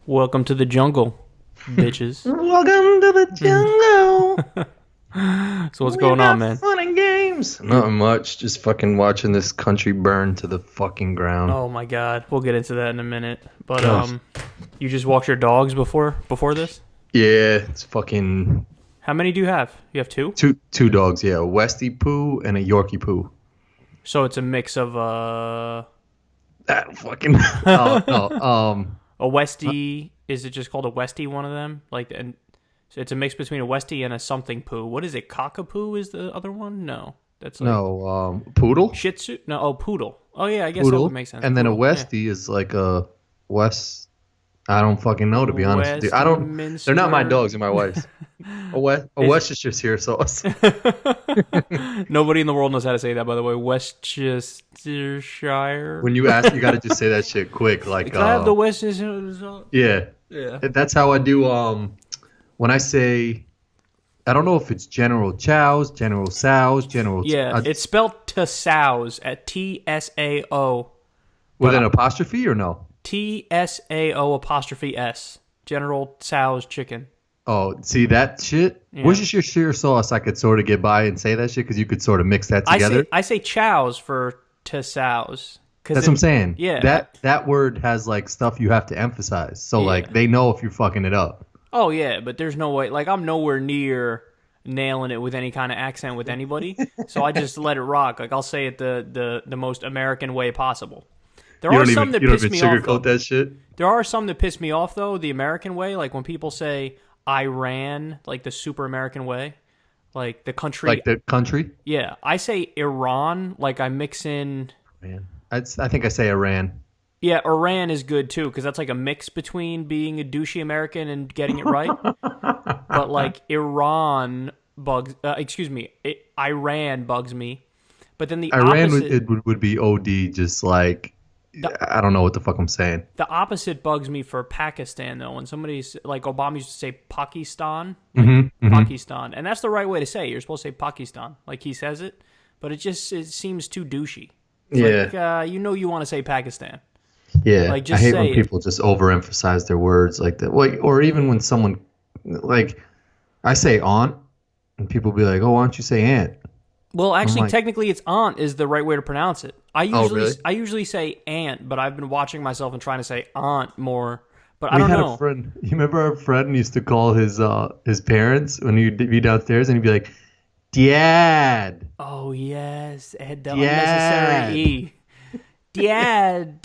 Welcome to the jungle, bitches. Welcome to the jungle. So what's going on, man? Fun and games. Not much. Just fucking watching this country burn to the fucking ground. Oh my god, we'll get into that in a minute. But you just walked your dogs before this? Yeah, it's fucking. How many do you have? You have two? Two dogs. Yeah, a Westie poo and a Yorkie poo. So it's a mix of That fucking. No. A Westie. Is it just called a Westie? One of them, and so it's a mix between a Westie and a something poo. What is it? Cockapoo is the other one? No, that's Poodle. Shih Tzu. No, Poodle. Oh yeah, I guess Poodle. that would make sense. And then Poodle, a Westie is like a West. I don't fucking know, to be honest with you. I don't. They're not my dogs. They're my wife's. A Worcestershire sauce. Nobody in the world knows how to say that, by the way. Worcestershire. When you ask, you got to just say that shit quick. Like, can I have the Worcestershire sauce? Yeah. That's how I do. When I say, I don't know if it's General Chow's, General Sal's, General. Yeah, it's spelled Tsao at Tsao. With an apostrophe or no? Tsao apostrophe S. General Tsao's chicken. Oh, see that shit? Yeah. Worcestershire sauce, I could sort of get by and say that shit because you could sort of mix that together. I say Chow's for Tsao's. That's what I'm saying. Yeah. That word has like stuff you have to emphasize. So like they know if you're fucking it up. Oh yeah, but there's no way. Like I'm nowhere near nailing it with any kind of accent with anybody. So I just let it rock. Like I'll say it the most American way possible. There are some that piss me off. You don't even sugarcoat that shit? There are some that piss me off, though, the American way. Like when people say Iran, like the super American way. Like the country. Like the country? Yeah. I say Iran, like I mix in... Man. I think I say Iran. Yeah, Iran is good, too, because that's like a mix between being a douchey American and getting it right. But like Iran bugs... Iran bugs me. But then the Iran opposite... would be OD, just like... I don't know what the fuck I'm saying. The opposite bugs me for Pakistan, though. When somebody's like Obama used to say Pakistan, Pakistan, and that's the right way to say it. You're supposed to say Pakistan, like he says it, but it seems too douchey. It's like, you want to say Pakistan. Yeah, like, just I hate say when people just overemphasize their words like that. Or even when someone, like, I say aunt, and people be like, "Oh, why don't you say aunt?" Well, actually, technically, it's aunt is the right way to pronounce it. I usually say aunt, but I've been watching myself and trying to say aunt more. But I don't know. You remember our friend used to call his parents when he'd be downstairs and he'd be like, "Dad." Oh yes, it had the unnecessary e. Dad.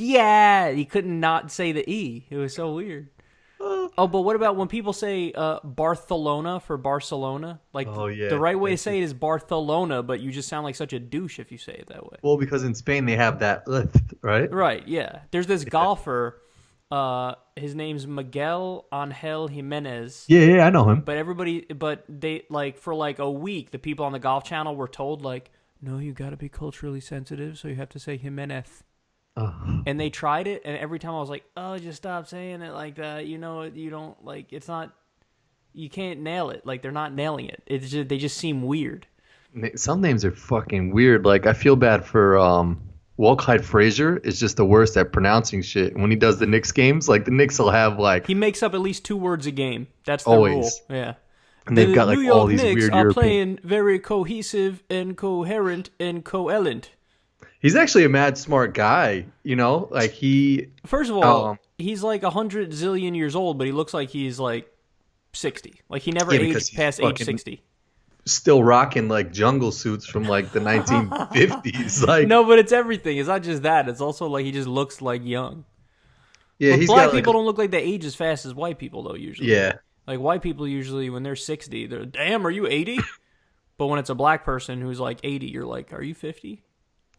He couldn't not say the e. It was so weird. Oh, but what about when people say Barcelona for Barcelona? Like, the right way to say it is Barcelona, but you just sound like such a douche if you say it that way. Well, because in Spain they have that, right? Right, yeah. There's this golfer, his name's Miguel Angel Jimenez. Yeah, I know him. But they, like, for like a week, the people on the Golf Channel were told, like, no, you got to be culturally sensitive, so you have to say Jimenez. And they tried it, and every time I was like, "Oh, just stop saying it like that." You know, you don't like. It's not. You can't nail it. Like they're not nailing it. It's just they just seem weird. Some names are fucking weird. Like I feel bad for Walcott Frazier. Is just the worst at pronouncing shit. When he does the Knicks games, like the Knicks will have like he makes up at least 2 words a game. That's the always rule. Yeah. And they've got like New York all these Knicks weird are European. Playing very cohesive and coherent and coherent. He's actually a mad smart guy, you know? Like he... First of all, he's like 100 zillion years old, but he looks like he's like 60. Like he never aged past age 60. Still rocking like jungle suits from like the 1950s. Like no, but it's everything. It's not just that. It's also like he just looks like young. Yeah, but black people don't look like they age as fast as white people, though, usually. Yeah. Like white people usually, when they're 60, they're, damn, are you 80? But when it's a black person who's like 80, you're like, are you 50?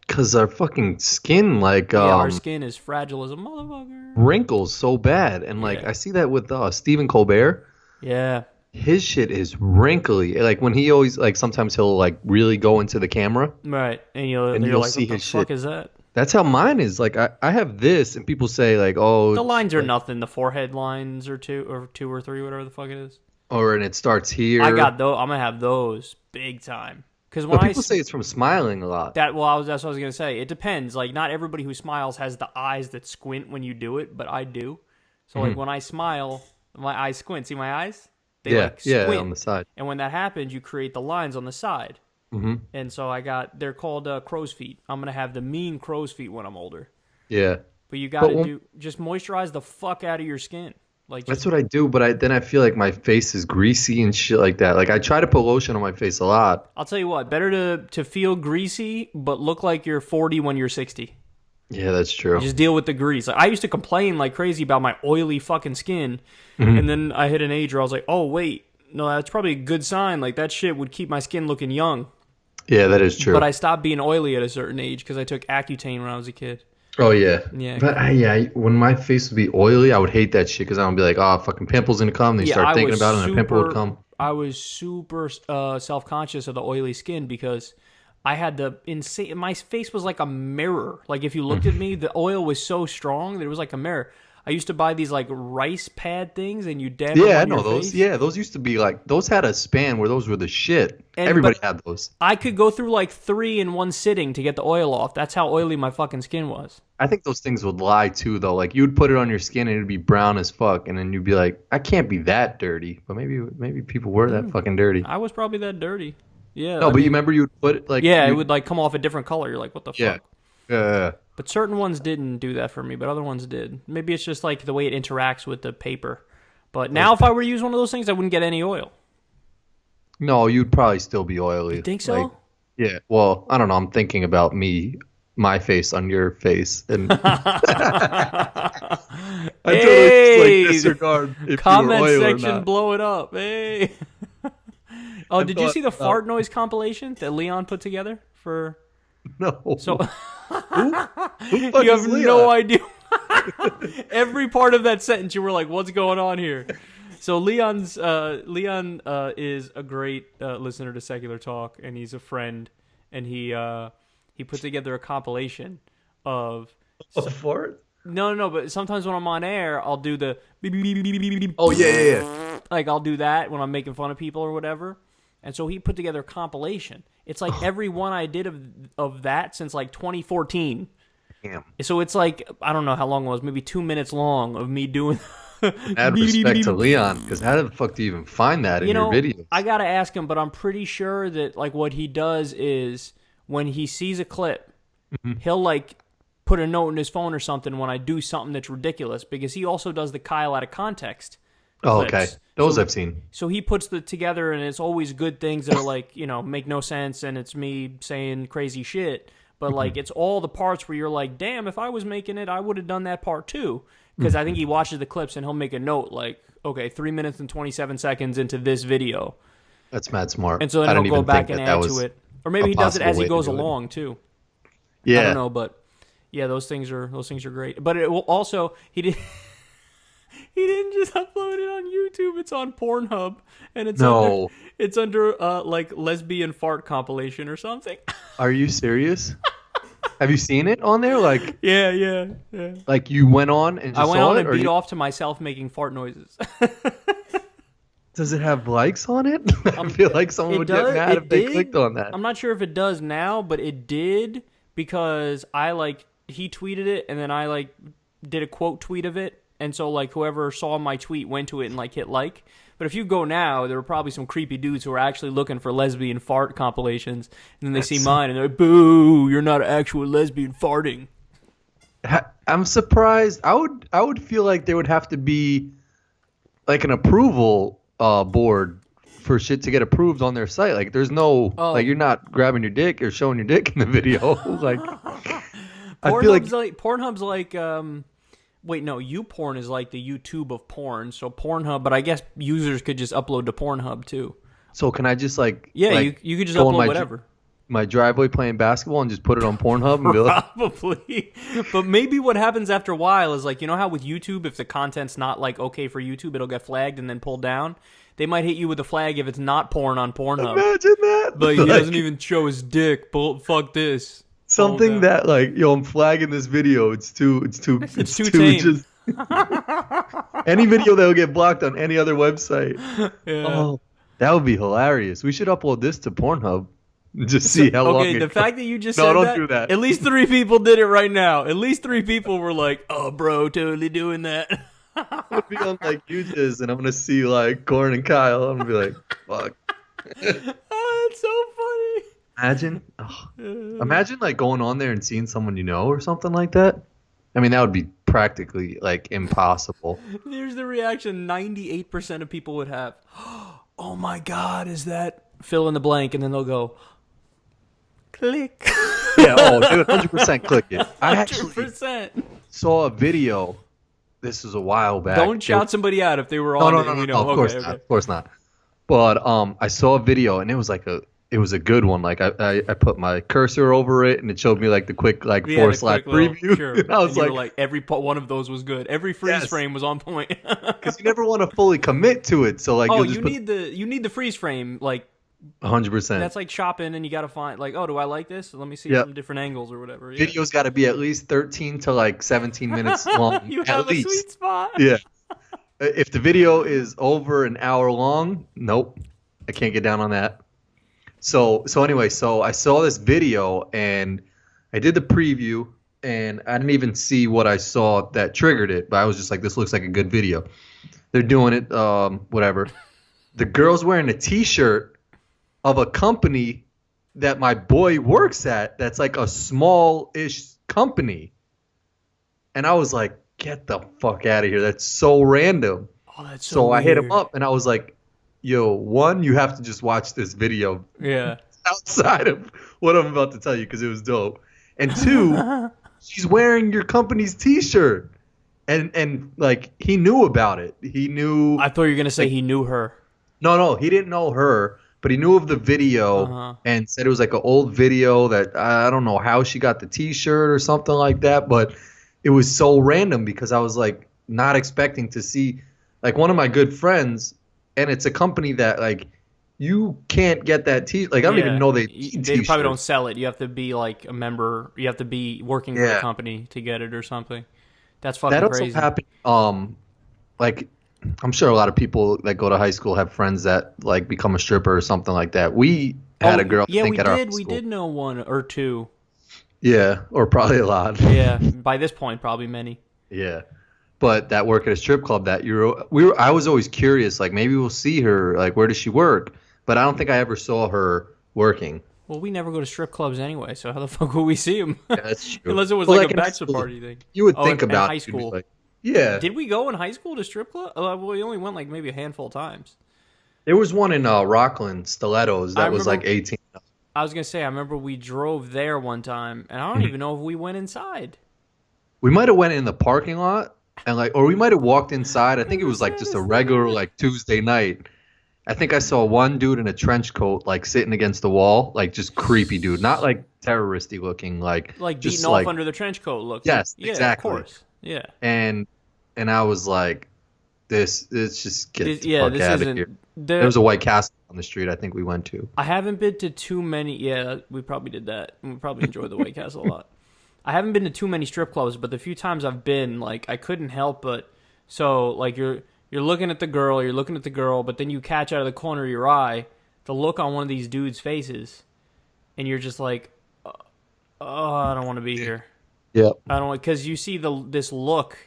Because our fucking skin, like... our skin is fragile as a motherfucker. Wrinkles so bad. And, like, I see that with Stephen Colbert. Yeah. His shit is wrinkly. Like, when he always, like, sometimes he'll, like, really go into the camera. Right. And you'll like, see what his the fuck shit. is that? That's how mine is. Like, I have this, and people say, like, oh... The lines are nothing. The forehead lines are 2 or 3, whatever the fuck it is. And it starts here. I got those. I'm going to have those big time. Because when people say it's from smiling a lot. That's what I was gonna say. It depends. Like not everybody who smiles has the eyes that squint when you do it, but I do. So like when I smile, my eyes squint. See my eyes? They yeah, squint. on the side. And when that happens, you create the lines on the side. Mm-hmm. And so they're called crow's feet. I'm going to have the mean crow's feet when I'm older. Yeah. But you got to just moisturize the fuck out of your skin. Like that's what I do, but then I feel like my face is greasy and shit like that. Like I try to put lotion on my face a lot. I'll tell you what, better to feel greasy, but look like you're 40 when you're 60. Yeah, that's true. Just deal with the grease. Like, I used to complain like crazy about my oily fucking skin. And then I hit an age where I was like, oh, wait. No, that's probably a good sign. Like, that shit would keep my skin looking young. Yeah, that is true. But I stopped being oily at a certain age because I took Accutane when I was a kid. Oh, yeah. Yeah. But, when my face would be oily, I would hate that shit because I would be like, oh, fucking pimple's going to come. Then you start thinking about it and a pimple would come. I was super self-conscious of the oily skin because I had my face was like a mirror. Like, if you looked at me, the oil was so strong that it was like a mirror. I used to buy these like rice pad things, and you dab them on I know your those. face. Yeah, those used to be like those had a span where those were the shit. Everybody had those. I could go through like 3 in one sitting to get the oil off. That's how oily my fucking skin was. I think those things would lie too, though. Like you'd put it on your skin and it'd be brown as fuck, and then you'd be like, I can't be that dirty. But maybe people were that fucking dirty. I was probably that dirty. Yeah. No, but you remember you'd put it like it would like come off a different color. You're like, what the fuck? Yeah. But certain ones didn't do that for me, but other ones did. Maybe it's just like the way it interacts with the paper. But now if I were to use one of those things, I wouldn't get any oil. No, you'd probably still be oily. You think so? Like, yeah. Well, I don't know. I'm thinking about my face on your face. And I totally like disregard if comment you were oil section or not. blow it up. Hey. Did you see the fart noise compilation that Leon put together for... No. So who you have no idea. Every part of that sentence, you were like, "What's going on here?" So Leon is a great listener to Secular Talk, and he's a friend, and he put together a compilation of fart. No, but sometimes when I'm on air, I'll do the oh yeah. Like I'll do that when I'm making fun of people or whatever. And so he put together a compilation. It's like every one I did of that since like 2014. Damn. So it's like, I don't know how long it was, maybe 2 minutes long of me doing... Add respect to Leon, because how the fuck do you even find that in your videos? I got to ask him, but I'm pretty sure that like what he does is when he sees a clip, he'll like put a note in his phone or something when I do something that's ridiculous, because he also does the Kyle out of context. Oh, okay. Those I've seen. So he puts it together, and it's always good things that are like, make no sense, and it's me saying crazy shit. But like, it's all the parts where you're like, damn, if I was making it, I would have done that part too. Because I think he watches the clips, and he'll make a note like, okay, 3 minutes and 27 seconds into this video. That's mad smart. And so then he'll go back and add to it. Or maybe he does it as he goes along too. Yeah. I don't know, but yeah, those things are great. But it will also, he didn't just upload it on YouTube. It's on Pornhub, and it's under like lesbian fart compilation or something. Are you serious? Have you seen it on there? Like yeah. Like you went on and just I went saw on it, and beat off to myself making fart noises. Does it have likes on it? I feel like someone would get mad if they clicked on that. I'm not sure if it does now, but it did, because he tweeted it, and then I did a quote tweet of it. And so, whoever saw my tweet went to it and, hit like. But if you go now, there were probably some creepy dudes who are actually looking for lesbian fart compilations. And then they see mine, and they're like, boo, you're not actual lesbian farting. I'm surprised. I would feel like there would have to be, an approval board for shit to get approved on their site. Like, there's no, you're not grabbing your dick or showing your dick in the video. I feel like... Pornhub's wait, no, YouPorn is like the YouTube of porn. So Pornhub, but I guess users could just upload to Pornhub too. So can I just you could just upload whatever. My driveway playing basketball and just put it on Pornhub and be like... Probably. But maybe what happens after a while is how with YouTube, if the content's not okay for YouTube, it'll get flagged and then pulled down. They might hit you with a flag if it's not porn on Pornhub. Imagine that. Like he doesn't even show his dick. Fuck this. Something that I'm flagging this video. It's too tame. Just any video that will get blocked on any other website. Yeah. Oh, that would be hilarious. We should upload this to Pornhub and just see how long. Okay, the fact that you just said don't do that. At least 3 people did it right now. At least 3 people were like, "Oh, bro, totally doing that." gonna be on like UJ's and I'm gonna see like Corin and Kyle. I'm gonna be like, fuck. Oh, it's so funny. Imagine like going on there and seeing someone you know or something like that. I mean, that would be practically like impossible. Here's the reaction 98% of people would have. Oh my God, is that fill in the blank? And then they'll go, click. Yeah, dude, 100% click it. I 100%. actually saw a video. This was a while back. Don't shout somebody out if they were on it. No, of course not. Of course not. But I saw a video and it was a good one. Like I put my cursor over it and it showed me like the quick like 4-slide preview. Sure. And I was like every one of those was good. Every freeze frame was on point. Because you never want to fully commit to it. So like you need the freeze frame like 100%. That's like shopping and you got to find like, oh, do I like this? Let me see some different angles or whatever. Yeah. Video's got to be at least 13 to like 17 minutes long. You at have least. a sweet spot. Yeah. If the video is over an hour long, nope, I can't get down on that. So anyway, I saw this video and I did the preview and I didn't even see what I saw that triggered it, but I was just like, this looks like a good video. They're doing it, whatever. The girl's wearing a T-shirt of a company that my boy works at that's like a small-ish company. And I was like, get the fuck out of here. That's so random. Oh, that's so weird. I hit him up and I was like, yo, one, you have to just watch this video. Yeah. Outside of what I'm about to tell you because it was dope. And two, she's wearing your company's T-shirt. And like he knew about it. He knew. I thought you were going to say he knew her. No, he didn't know her. But he knew of the video and said it was like an old video that I don't know how she got the T-shirt or something like that. But it was so random because I was like not expecting to see like one of my good friends. And it's a company that like you can't get that T. Like I don't even know they probably don't sell it. You have to be like a member. You have to be working for the company to get it or something. That's fucking crazy. That also happened. Like. I'm sure a lot of people that go to high school have friends that like become a stripper or something like that. We had a girl. Yeah, at our we did know one or two. Yeah, or probably a lot. Yeah, by this point, probably many. Yeah, but that work at a strip club I was always curious. Like maybe we'll see her. Like where does she work? But I don't think I ever saw her working. Well, we never go to strip clubs anyway, so how the fuck will we see them? Yeah, that's true. Unless it was like a bachelor party thing. You would think about high school. Like, yeah. Did we go in high school to strip club? Well, we only went like maybe a handful of times. There was one in Rockland, Stilettos, that was like 18. I was going to say, I remember we drove there one time, and I don't even know if we went inside. We might have went in the parking lot, and or we might have walked inside. I think it was like just a regular like Tuesday night. I think I saw one dude in a trench coat like sitting against the wall, like just creepy dude, not like terroristy looking, like just beating off under the trench coat look. Yes, exactly. Of course. Yeah. And I was like, this just get the fuck out of here. There was a White Castle on the street I think we went to. I haven't been to too many. Yeah, we probably did that. We probably enjoyed the White Castle a lot. I haven't been to too many strip clubs, but the few times I've been, like, I couldn't help but. So, like, you're looking at the girl, but then you catch out of the corner of your eye the look on one of these dudes' faces, and you're just like, oh, I don't want to be here. Yeah. I don't, because you see this look,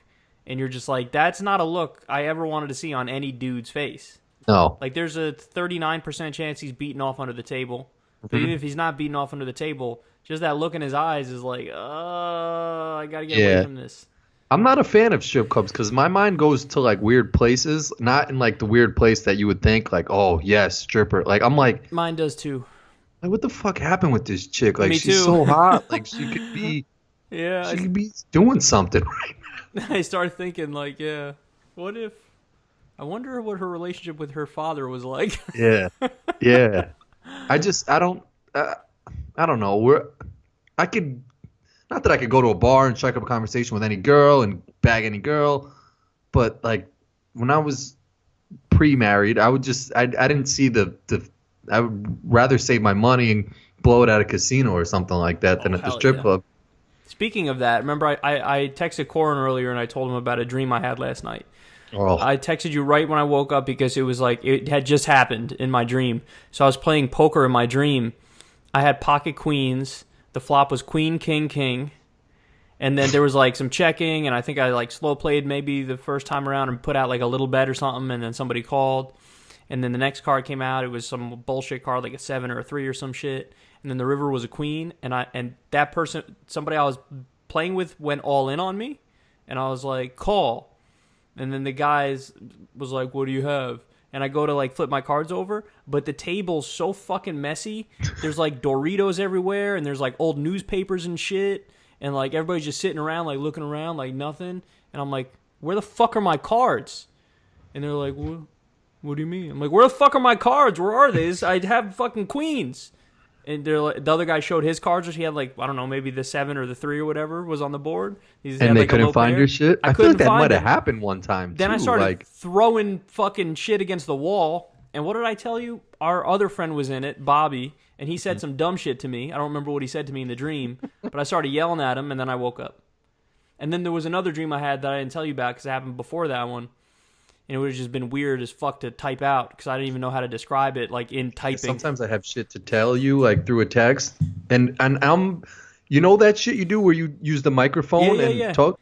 and you're just like, that's not a look I ever wanted to see on any dude's face. No. Like, there's a 39% chance he's beaten off under the table. But even if he's not beaten off under the table, just that look in his eyes is like, I got to get away from this. I'm not a fan of strip clubs because my mind goes to, like, weird places. Not in, like, the weird place that you would think, like, oh, yes, stripper. Like, I'm like... Mine does, too. Like, what the fuck happened with this chick? Like, Me she's too. so hot. Like, she could be... Yeah. She could be doing something right now. I started thinking, like, yeah, what if... I wonder what her relationship with her father was like. Yeah. I don't know. I could, not that I could go to a bar and strike up a conversation with any girl and bag any girl, but like when I was pre-married, I didn't see I would rather save my money and blow it at a casino or something like that than at the strip club. Speaking of that, remember I texted Corin earlier and I told him about a dream I had last night. Oh. I texted you right when I woke up because it was like it had just happened in my dream. So I was playing poker in my dream. I had pocket queens. The flop was queen, king, king. And then there was like some checking, and I think I like slow played maybe the first time around and put out like a little bet or something, and then somebody called. And then the next card came out. It was some bullshit card, like a 7 or a 3 or some shit. And then the river was a queen, and that person, somebody I was playing with, went all in on me, and I was like, call. And then the guys was like, what do you have? And I go to like flip my cards over, but the table's so fucking messy. There's like Doritos everywhere, and there's like old newspapers and shit, and like everybody's just sitting around like looking around like nothing. And I'm like, where the fuck are my cards? And they're like, what do you mean? I'm like, where the fuck are my cards? Where are they? I have fucking queens. And they're like, the other guy showed his cards, which he had like, I don't know, maybe the 7 or the 3 or whatever was on the board. And they couldn't find your shit? I feel like that might have happened one time, Then I started throwing fucking shit against the wall. And what did I tell you? Our other friend was in it, Bobby, and he said some dumb shit to me. I don't remember what he said to me in the dream, but I started yelling at him, and then I woke up. And then there was another dream I had that I didn't tell you about because it happened before that one. And it would have just been weird as fuck to type out because I didn't even know how to describe it, like in typing. Sometimes I have shit to tell you, like through a text, and I'm, you know that shit you do where you use the microphone and talk.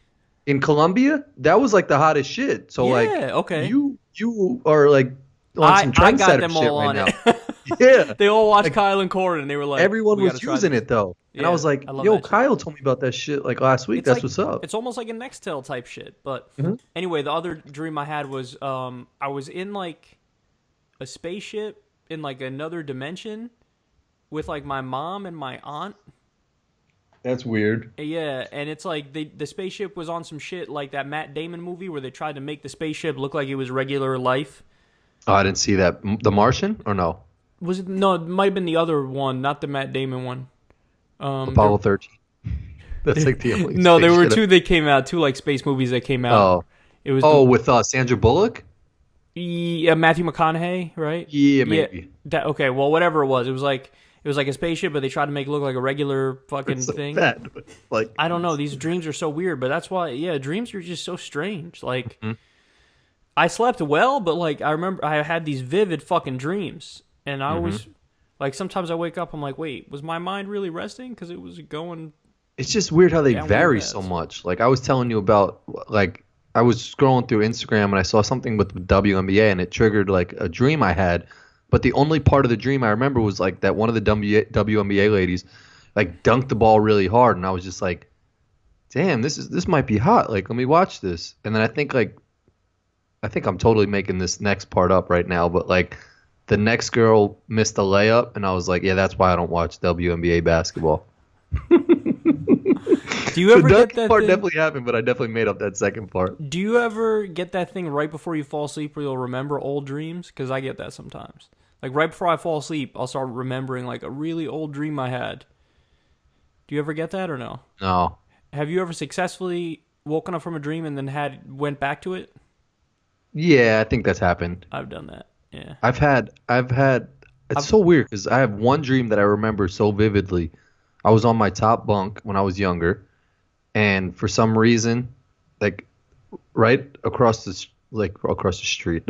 In Colombia, that was like the hottest shit. So okay. You are like on some trendsetter shit right now. Yeah, they all watched Kyle and Corin, and they were like, everyone was using it though. And I was like, yo, Kyle told me about that shit like last week. That's what's up. It's almost like a Nextel type shit. But anyway, the other dream I had was I was in like a spaceship in like another dimension with like my mom and my aunt. That's weird. Yeah, and it's like the spaceship was on some shit like that Matt Damon movie where they tried to make the spaceship look like it was regular life. Oh, I didn't see that. The Martian or no? Was it? No, it might have been the other one, not the Matt Damon one. Apollo 13. That's like the only. No, there were two that came out, two like space movies that came out. Oh, it was. With Sandra Bullock. Yeah, Matthew McConaughey, right? Yeah, maybe. Yeah, okay, well, whatever it was like a spaceship, but they tried to make it look like a regular fucking thing. Bad. Like I don't know. These dreams are so weird, but that's why. Yeah, dreams are just so strange. Like I slept well, but like I remember I had these vivid fucking dreams. And I always, like, sometimes I wake up, I'm like, wait, was my mind really resting? Because it was going. It's just weird how they vary so much. Like, I was telling you about, like, I was scrolling through Instagram and I saw something with the WNBA and it triggered, like, a dream I had. But the only part of the dream I remember was, like, that one of the WNBA ladies, like, dunked the ball really hard. And I was just like, damn, this might be hot. Like, let me watch this. And then I think I'm totally making this next part up right now. But, like, the next girl missed a layup, and I was like, yeah, that's why I don't watch WNBA basketball. Do you ever get that part thing? Definitely happened, but I definitely made up that second part. Do you ever get that thing right before you fall asleep where you'll remember old dreams? Because I get that sometimes. Like, right before I fall asleep, I'll start remembering, like, a really old dream I had. Do you ever get that or no? No. Have you ever successfully woken up from a dream and then went back to it? Yeah, I think that's happened. I've done that. Yeah. I've had. It's so weird because I have one dream that I remember so vividly. I was on my top bunk when I was younger, and for some reason, like right across the street,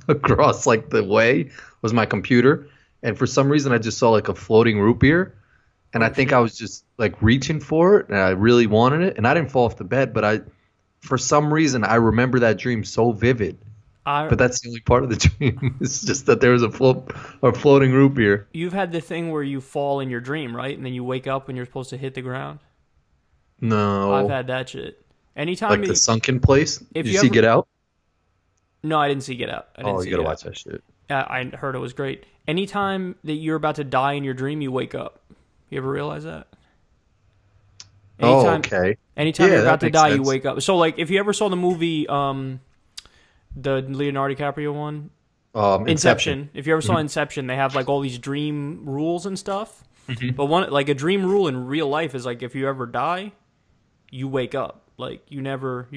across like the way was my computer, and for some reason I just saw like a floating root beer, and I think I was just like reaching for it, and I really wanted it, and I didn't fall off the bed, but for some reason I remember that dream so vivid. But that's the only part of the dream. It's just that there was a floating root beer. You've had the thing where you fall in your dream, right? And then you wake up when you're supposed to hit the ground? No. I've had that shit. Anytime the sunken place? Did you see Get Out? No, I didn't see Get Out. You gotta watch that shit. I heard it was great. Anytime that you're about to die in your dream, you wake up. You ever realize that? Okay. Anytime you're about to die, you wake up. So, like, if you ever saw the movie... the Leonardo DiCaprio one, Inception. If you ever saw Inception, they have like all these dream rules and stuff. But one, like a dream rule in real life is like if you ever die, you wake up. Like you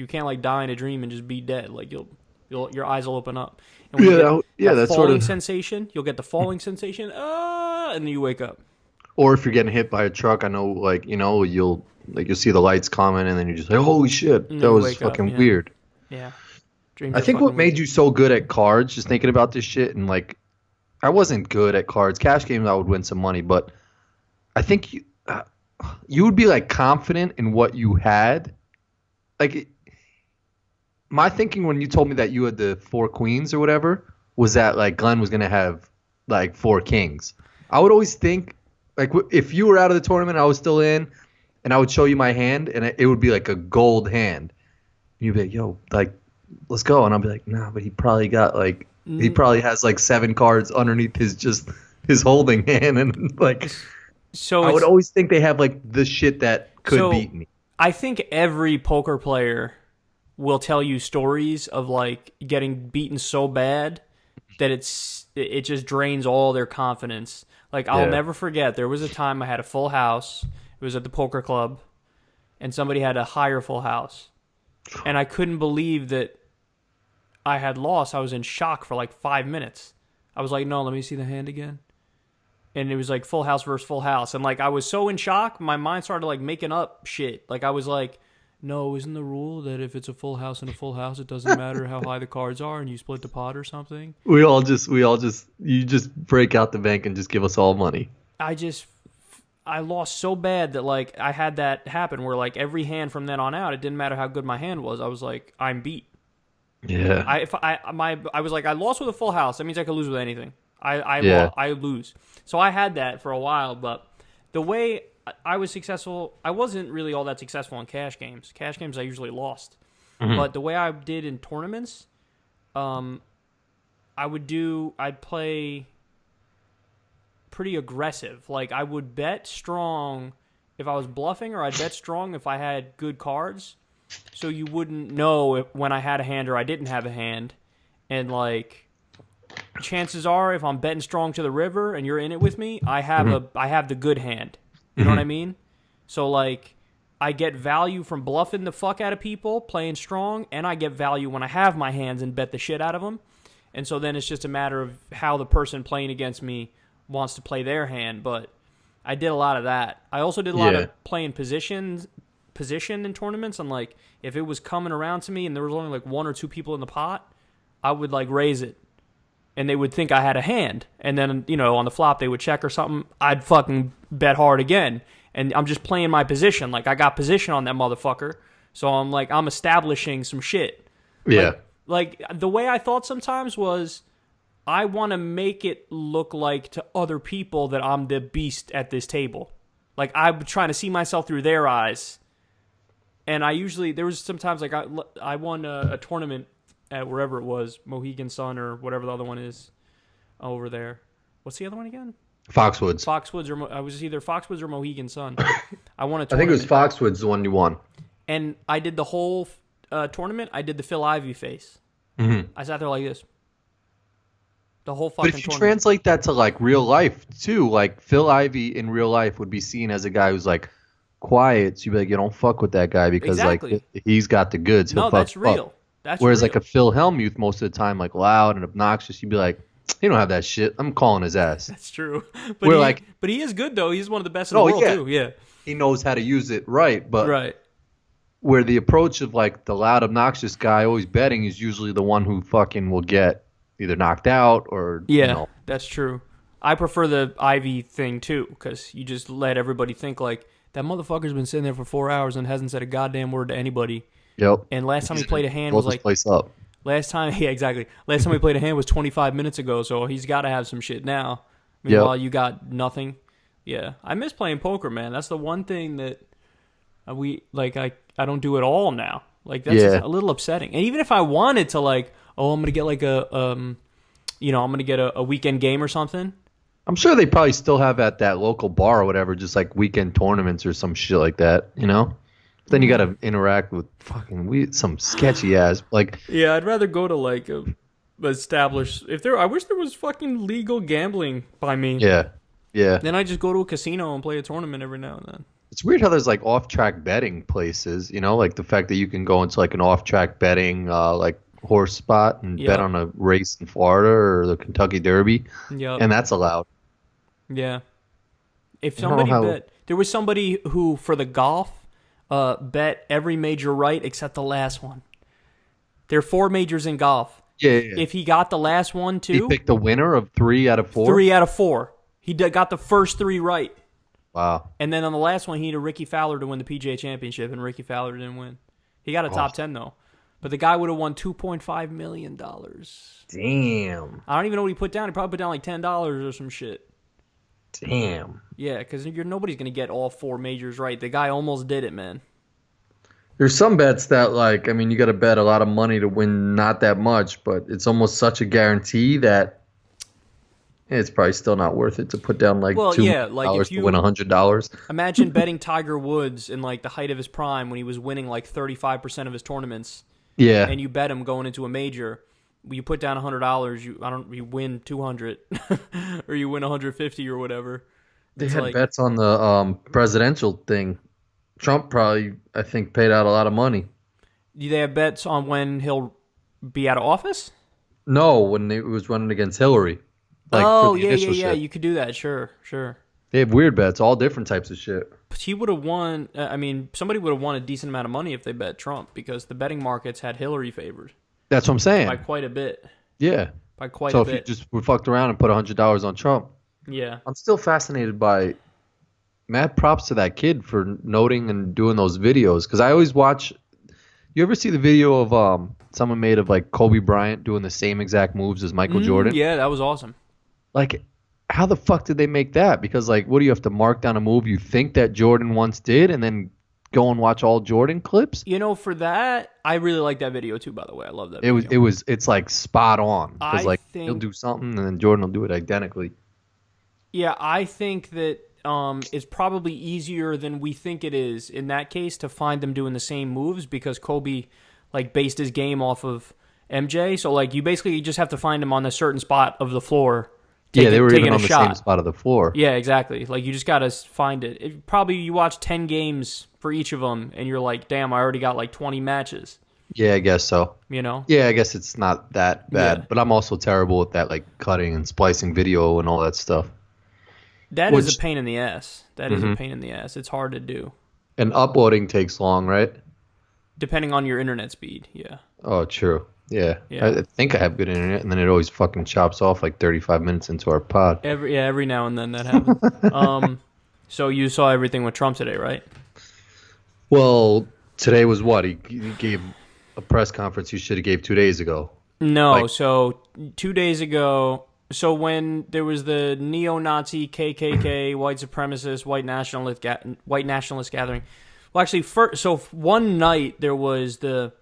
can't like die in a dream and just be dead. Like your eyes will open up. And when that's falling sort of sensation. You'll get the falling sensation, and then you wake up. Or if you're getting hit by a truck, I know, like you'll see the lights coming, and then you're just like, holy shit, that was fucking weird. Yeah. I think what made you so good at cards, just thinking about this shit, and like, I wasn't good at cards. Cash games, I would win some money, but I think you would be like confident in what you had. Like my thinking when you told me that you had the 4 queens or whatever was that like Glenn was gonna have like 4 kings. I would always think like if you were out of the tournament, I was still in, and I would show you my hand, and it would be like a gold hand. You'd be like, yo, like, let's go. And I'll be like, nah, but he probably got like, he probably has like 7 cards underneath his holding hand. And like, so I would always think they have like the shit that could beat me. I think every poker player will tell you stories of like getting beaten so bad that it just drains all their confidence. Like, I'll never forget, there was a time I had a full house. It was at the poker club, and somebody had a higher full house. And I couldn't believe that I had lost. I was in shock for like 5 minutes. I was like, no, let me see the hand again. And it was like full house versus full house. And like, I was so in shock, my mind started like making up shit. Like, I was like, no, isn't the rule that if it's a full house and a full house, it doesn't matter how high the cards are and you split the pot or something? You just break out the bank and just give us all money. I lost so bad that like I had that happen where like every hand from then on out, it didn't matter how good my hand was. I was like, I'm beat. Yeah. I was like, I lost with a full house. That means I could lose with anything. I lose. So I had that for a while, but the way I was successful, I wasn't really all that successful in cash games. Cash games I usually lost. Mm-hmm. But the way I did in tournaments, I'd play pretty aggressive. Like, I would bet strong if I was bluffing, or I'd bet strong if I had good cards, so you wouldn't know when I had a hand or I didn't have a hand. And like, chances are, if I'm betting strong to the river and you're in it with me, I have the good hand. You know what I mean? So like, I get value from bluffing the fuck out of people, playing strong, and I get value when I have my hands and bet the shit out of them. And so then it's just a matter of how the person playing against me wants to play their hand. But I did a lot of that. I also did a lot of playing position in tournaments. And like, if it was coming around to me and there was only like 1 or 2 people in the pot, I would like raise it, and they would think I had a hand. And then, you know, on the flop they would check or something. I'd fucking bet hard again. And I'm just playing my position. Like, I got position on that motherfucker. So I'm like, I'm establishing some shit. Yeah. Like the way I thought sometimes was, I want to make it look like to other people that I'm the beast at this table. Like, I'm trying to see myself through their eyes. And there was sometimes like I won a tournament at wherever it was, Mohegan Sun or whatever the other one is over there. What's the other one again? Foxwoods. I was either Foxwoods or Mohegan Sun. I won a tournament. I think it was Foxwoods, the one you won. And I did the whole tournament. I did the Phil Ivey face. Mm-hmm. I sat there like this. The whole fucking tournament. But if you translate that to like real life too, like Phil Ivey in real life would be seen as a guy who's like quiet. So you'd be like, you don't fuck with that guy because like he's got the goods. No, that's real. Whereas like a Phil Hellmuth most of the time, like loud and obnoxious, you'd be like, he don't have that shit. I'm calling his ass. That's true. But he is good though. He's one of the best in the world too. Yeah. He knows how to use it right, but where the approach of like the loud, obnoxious guy always betting is usually the one who fucking will get either knocked out or that's true. I prefer the Ivy thing too, because you just let everybody think like, that motherfucker's been sitting there for 4 hours and hasn't said a goddamn word to anybody. Yep. And last time he played a hand was like place up. Last time he played a hand was 25 minutes ago, so he's got to have some shit now. Meanwhile, you got nothing. Yeah, I miss playing poker, man. That's the one thing that I don't do at all now. Like, that's a little upsetting. And even if I wanted to, like, I'm gonna get like I'm gonna get a weekend game or something. I'm sure they probably still have at that local bar or whatever, just like weekend tournaments or some shit like that, you know? Then you got to interact with some sketchy ass like. Yeah, I'd rather go to like established. I wish there was fucking legal gambling by me. Yeah. Then I just go to a casino and play a tournament every now and then. It's weird how there's like off-track betting places, you know, like the fact that you can go into like an off-track betting like horse spot and bet on a race in Florida or the Kentucky Derby, and that's allowed. Yeah. If somebody there was somebody who for the golf bet every major right except the last one. There are 4 majors in golf. Yeah. If he got the last one too, he picked the winner of 3 out of 4. 3 out of 4. He got the first 3 right. Wow. And then on the last one, he needed Ricky Fowler to win the PGA Championship, and Ricky Fowler didn't win. He got a top 10, though. But the guy would have won $2.5 million. Damn. I don't even know what he put down. He probably put down like $10 or some shit. Damn. Yeah, because nobody's going to get all 4 majors right. The guy almost did it, man. There's some bets that, like, I mean, you got to bet a lot of money to win not that much, but it's almost such a guarantee that it's probably still not worth it to put down like $2 to win $100. Imagine betting Tiger Woods in like the height of his prime when he was winning like 35% of his tournaments. Yeah. And you bet him going into a major. You put down $100, you win 200 or you win 150 or whatever. They had bets on the presidential thing. Trump probably, I think, paid out a lot of money. Do they have bets on when he'll be out of office? No, when it was running against Hillary. Yeah. You could do that. Sure. They have weird bets, all different types of shit. But he would have won. Somebody would have won a decent amount of money if they bet Trump because the betting markets had Hillary favored. That's what I'm saying. By quite a bit. Yeah. By quite a bit. So if you just fucked around and put $100 on Trump. Yeah. I'm still fascinated by mad props to that kid for noting and doing those videos. Because I always watch. You ever see the video of someone made of like Kobe Bryant doing the same exact moves as Michael Jordan? Yeah, that was awesome. Like, how the fuck did they make that? Because, like, what do you have to mark down a move you think that Jordan once did and then go and watch all Jordan clips? For that, I really like that video too, by the way. I love that video. It's like spot on. Because, like, he'll do something and then Jordan will do it identically. Yeah, I think that it's probably easier than we think it is in that case to find them doing the same moves because Kobe, like, based his game off of MJ. So, like, you basically just have to find him on a certain spot of the floor. They were even on the same spot of the floor. Yeah, exactly. Like, you just got to find it. Probably you watch 10 games for each of them, and you're like, damn, I already got like 20 matches. Yeah, I guess so. Yeah, I guess it's not that bad. Yeah. But I'm also terrible at that, like, cutting and splicing video and all that stuff. That is a pain in the ass. Is a pain in the ass. It's hard to do. And uploading takes long, right? Depending on your internet speed, yeah. Oh, true. Yeah. I think I have good internet, and then it always fucking chops off like 35 minutes into our pod. Every now and then that happens. So you saw everything with Trump today, right? Well, today was what? He gave a press conference he should have gave 2 days ago. No, so 2 days ago, so when there was the neo-Nazi, KKK, white supremacist, white nationalist gathering. Well, actually, one night there was the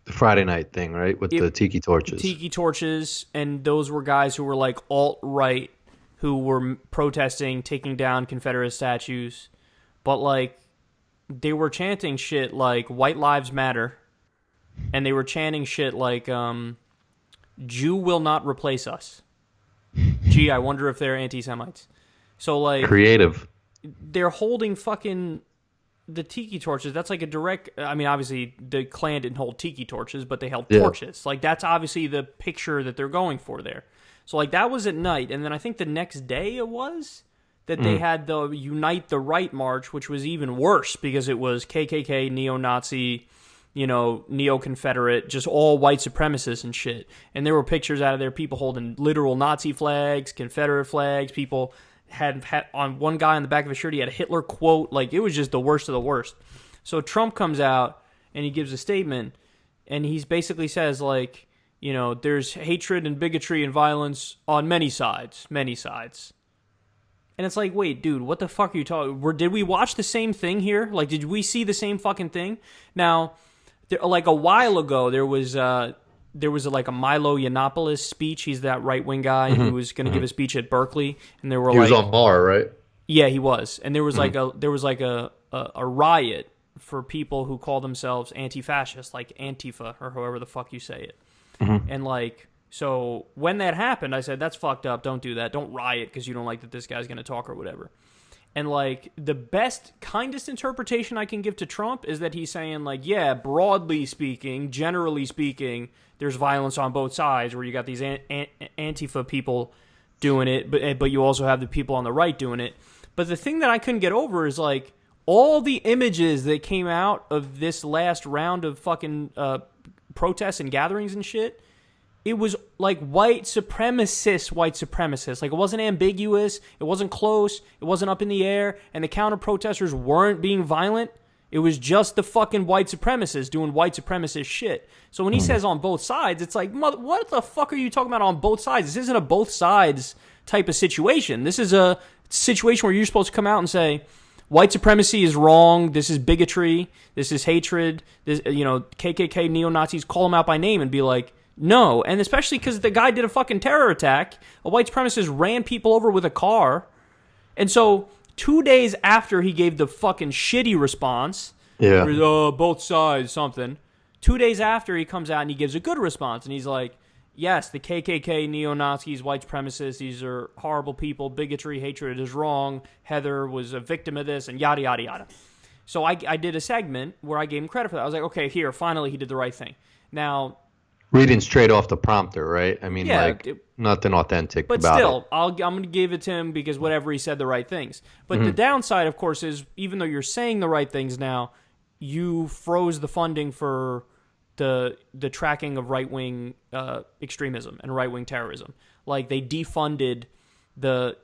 Friday night thing, right? With the Tiki torches. Tiki torches, and those were guys who were like alt-right who were protesting, taking down Confederate statues. But like, they were chanting shit like White Lives Matter. And they were chanting shit like, Jew will not replace us. Gee, I wonder if they're anti-Semites. So like... Creative. They're holding fucking... The tiki torches, that's like a direct... I mean, obviously, the Klan didn't hold tiki torches, but they held torches. Like, that's obviously the picture that they're going for there. So, like, that was at night. And then I think the next day it was that they had the Unite the Right March, which was even worse because it was KKK, neo-Nazi, neo-Confederate, just all white supremacists and shit. And there were pictures out of there, people holding literal Nazi flags, Confederate flags, people... had on one guy on the back of his shirt, he had a Hitler quote. Like, it was just the worst of the worst. So Trump comes out and he gives a statement, and he basically says, like, there's hatred and bigotry and violence on many sides. And it's like, wait, dude, what the fuck are you talking? Did we watch the same thing here? Like, did we see the same fucking thing? Now, like a while ago, there was like a Milo Yiannopoulos speech. He's that right-wing guy who was going to give a speech at Berkeley, and there were he was on Bar, right? Yeah, he was, and there was like a riot for people who call themselves anti-fascist, like Antifa or however the fuck you say it. And like, so when that happened, I said, that's fucked up. Don't do that. Don't riot because you don't like that this guy's going to talk or whatever. And, like, the best, kindest interpretation I can give to Trump is that he's saying, like, yeah, broadly speaking, generally speaking, there's violence on both sides where you got these Antifa people doing it, but you also have the people on the right doing it. But the thing that I couldn't get over is, like, all the images that came out of this last round of fucking protests and gatherings and shit, it was like white supremacists. Like, it wasn't ambiguous. It wasn't close. It wasn't up in the air. And the counter-protesters weren't being violent. It was just the fucking white supremacists doing white supremacist shit. So when he says on both sides, it's like, what the fuck are you talking about on both sides? This isn't a both sides type of situation. This is a situation where you're supposed to come out and say, white supremacy is wrong. This is bigotry. This is hatred. This, KKK, neo-Nazis, call them out by name and be like, no. And especially because the guy did a fucking terror attack. A white supremacist ran people over with a car. And so 2 days after he gave the fucking shitty response, both sides, something. 2 days after, he comes out and he gives a good response. And he's like, yes, the KKK, neo-Nazis, white supremacists, these are horrible people. Bigotry, hatred is wrong. Heather was a victim of this, and yada, yada, yada. So I did a segment where I gave him credit for that. I was like, okay, here, finally he did the right thing. Now, reading straight off the prompter, right? I mean, nothing authentic about it. But still, I'm going to give it to him because whatever he said, the right things. But the downside, of course, is even though you're saying the right things now, you froze the funding for the tracking of right-wing extremism and right-wing terrorism. Like, they defunded the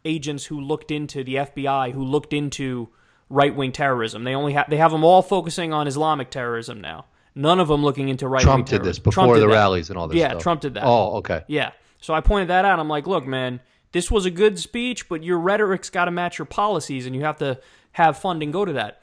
agents who looked into, the FBI, who looked into right-wing terrorism. They have them all focusing on Islamic terrorism now. None of them looking into right-wing terrorism. Trump did this before the rallies and all this stuff. Yeah, Trump did that. Oh, okay. Yeah. So I pointed that out. I'm like, look, man, this was a good speech, but your rhetoric's got to match your policies, and you have to have funding go to that.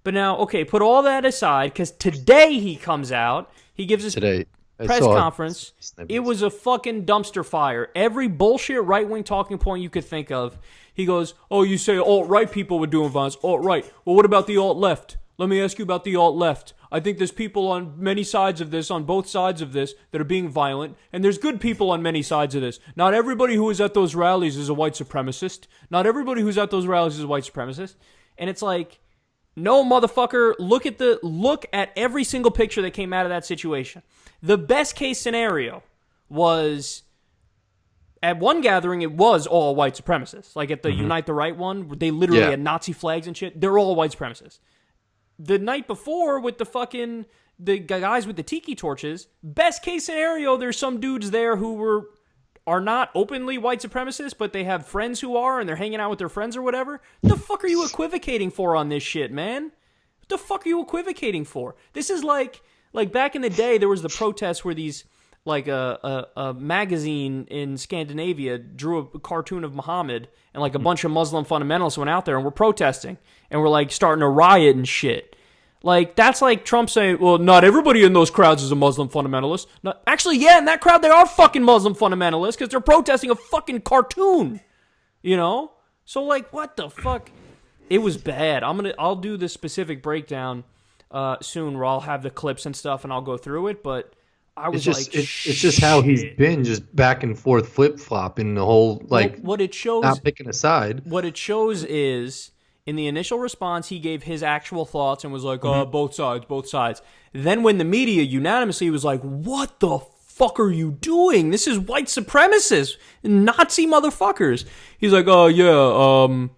But now, okay, put all that aside, because today he comes out, he gives his press conference. It was a fucking dumpster fire. Every bullshit right-wing talking point you could think of. He goes, oh, you say alt-right people were doing violence. Alt-right. Well, what about the alt-left? Let me ask you about the alt-left. I think there's people on many sides of this, on both sides of this, that are being violent, and there's good people on many sides of this. Not everybody who is at those rallies is a white supremacist. Not everybody who's at those rallies is a white supremacist. And it's like, no, motherfucker, look at every single picture that came out of that situation. The best case scenario was, at one gathering, it was all white supremacists. Like at the Unite the Right one, they literally had Nazi flags and shit. They're all white supremacists. The night before with the guys with the Tiki torches, best case scenario, there's some dudes there who are not openly white supremacists, but they have friends who are, and they're hanging out with their friends or whatever. What the fuck are you equivocating for on this shit, man? What the fuck are you equivocating for? This is like back in the day, there was the protests where these, like a magazine in Scandinavia drew a cartoon of Muhammad, and like a bunch of Muslim fundamentalists went out there and were protesting, and were like starting a riot and shit. Like, that's like Trump saying, well, not everybody in those crowds is a Muslim fundamentalist. Actually, yeah, in that crowd, they are fucking Muslim fundamentalists because they're protesting a fucking cartoon. You know? So, like, what the fuck? It was bad. I'll do the specific breakdown soon where I'll have the clips and stuff and I'll go through it, but I was it's just how he's been, just back and forth flip-flopping the whole, like, what it shows, not picking a side. What it shows is, in the initial response, he gave his actual thoughts and was like, both sides. Then when the media unanimously was like, what the fuck are you doing? This is white supremacists, Nazi motherfuckers. He's like, KKK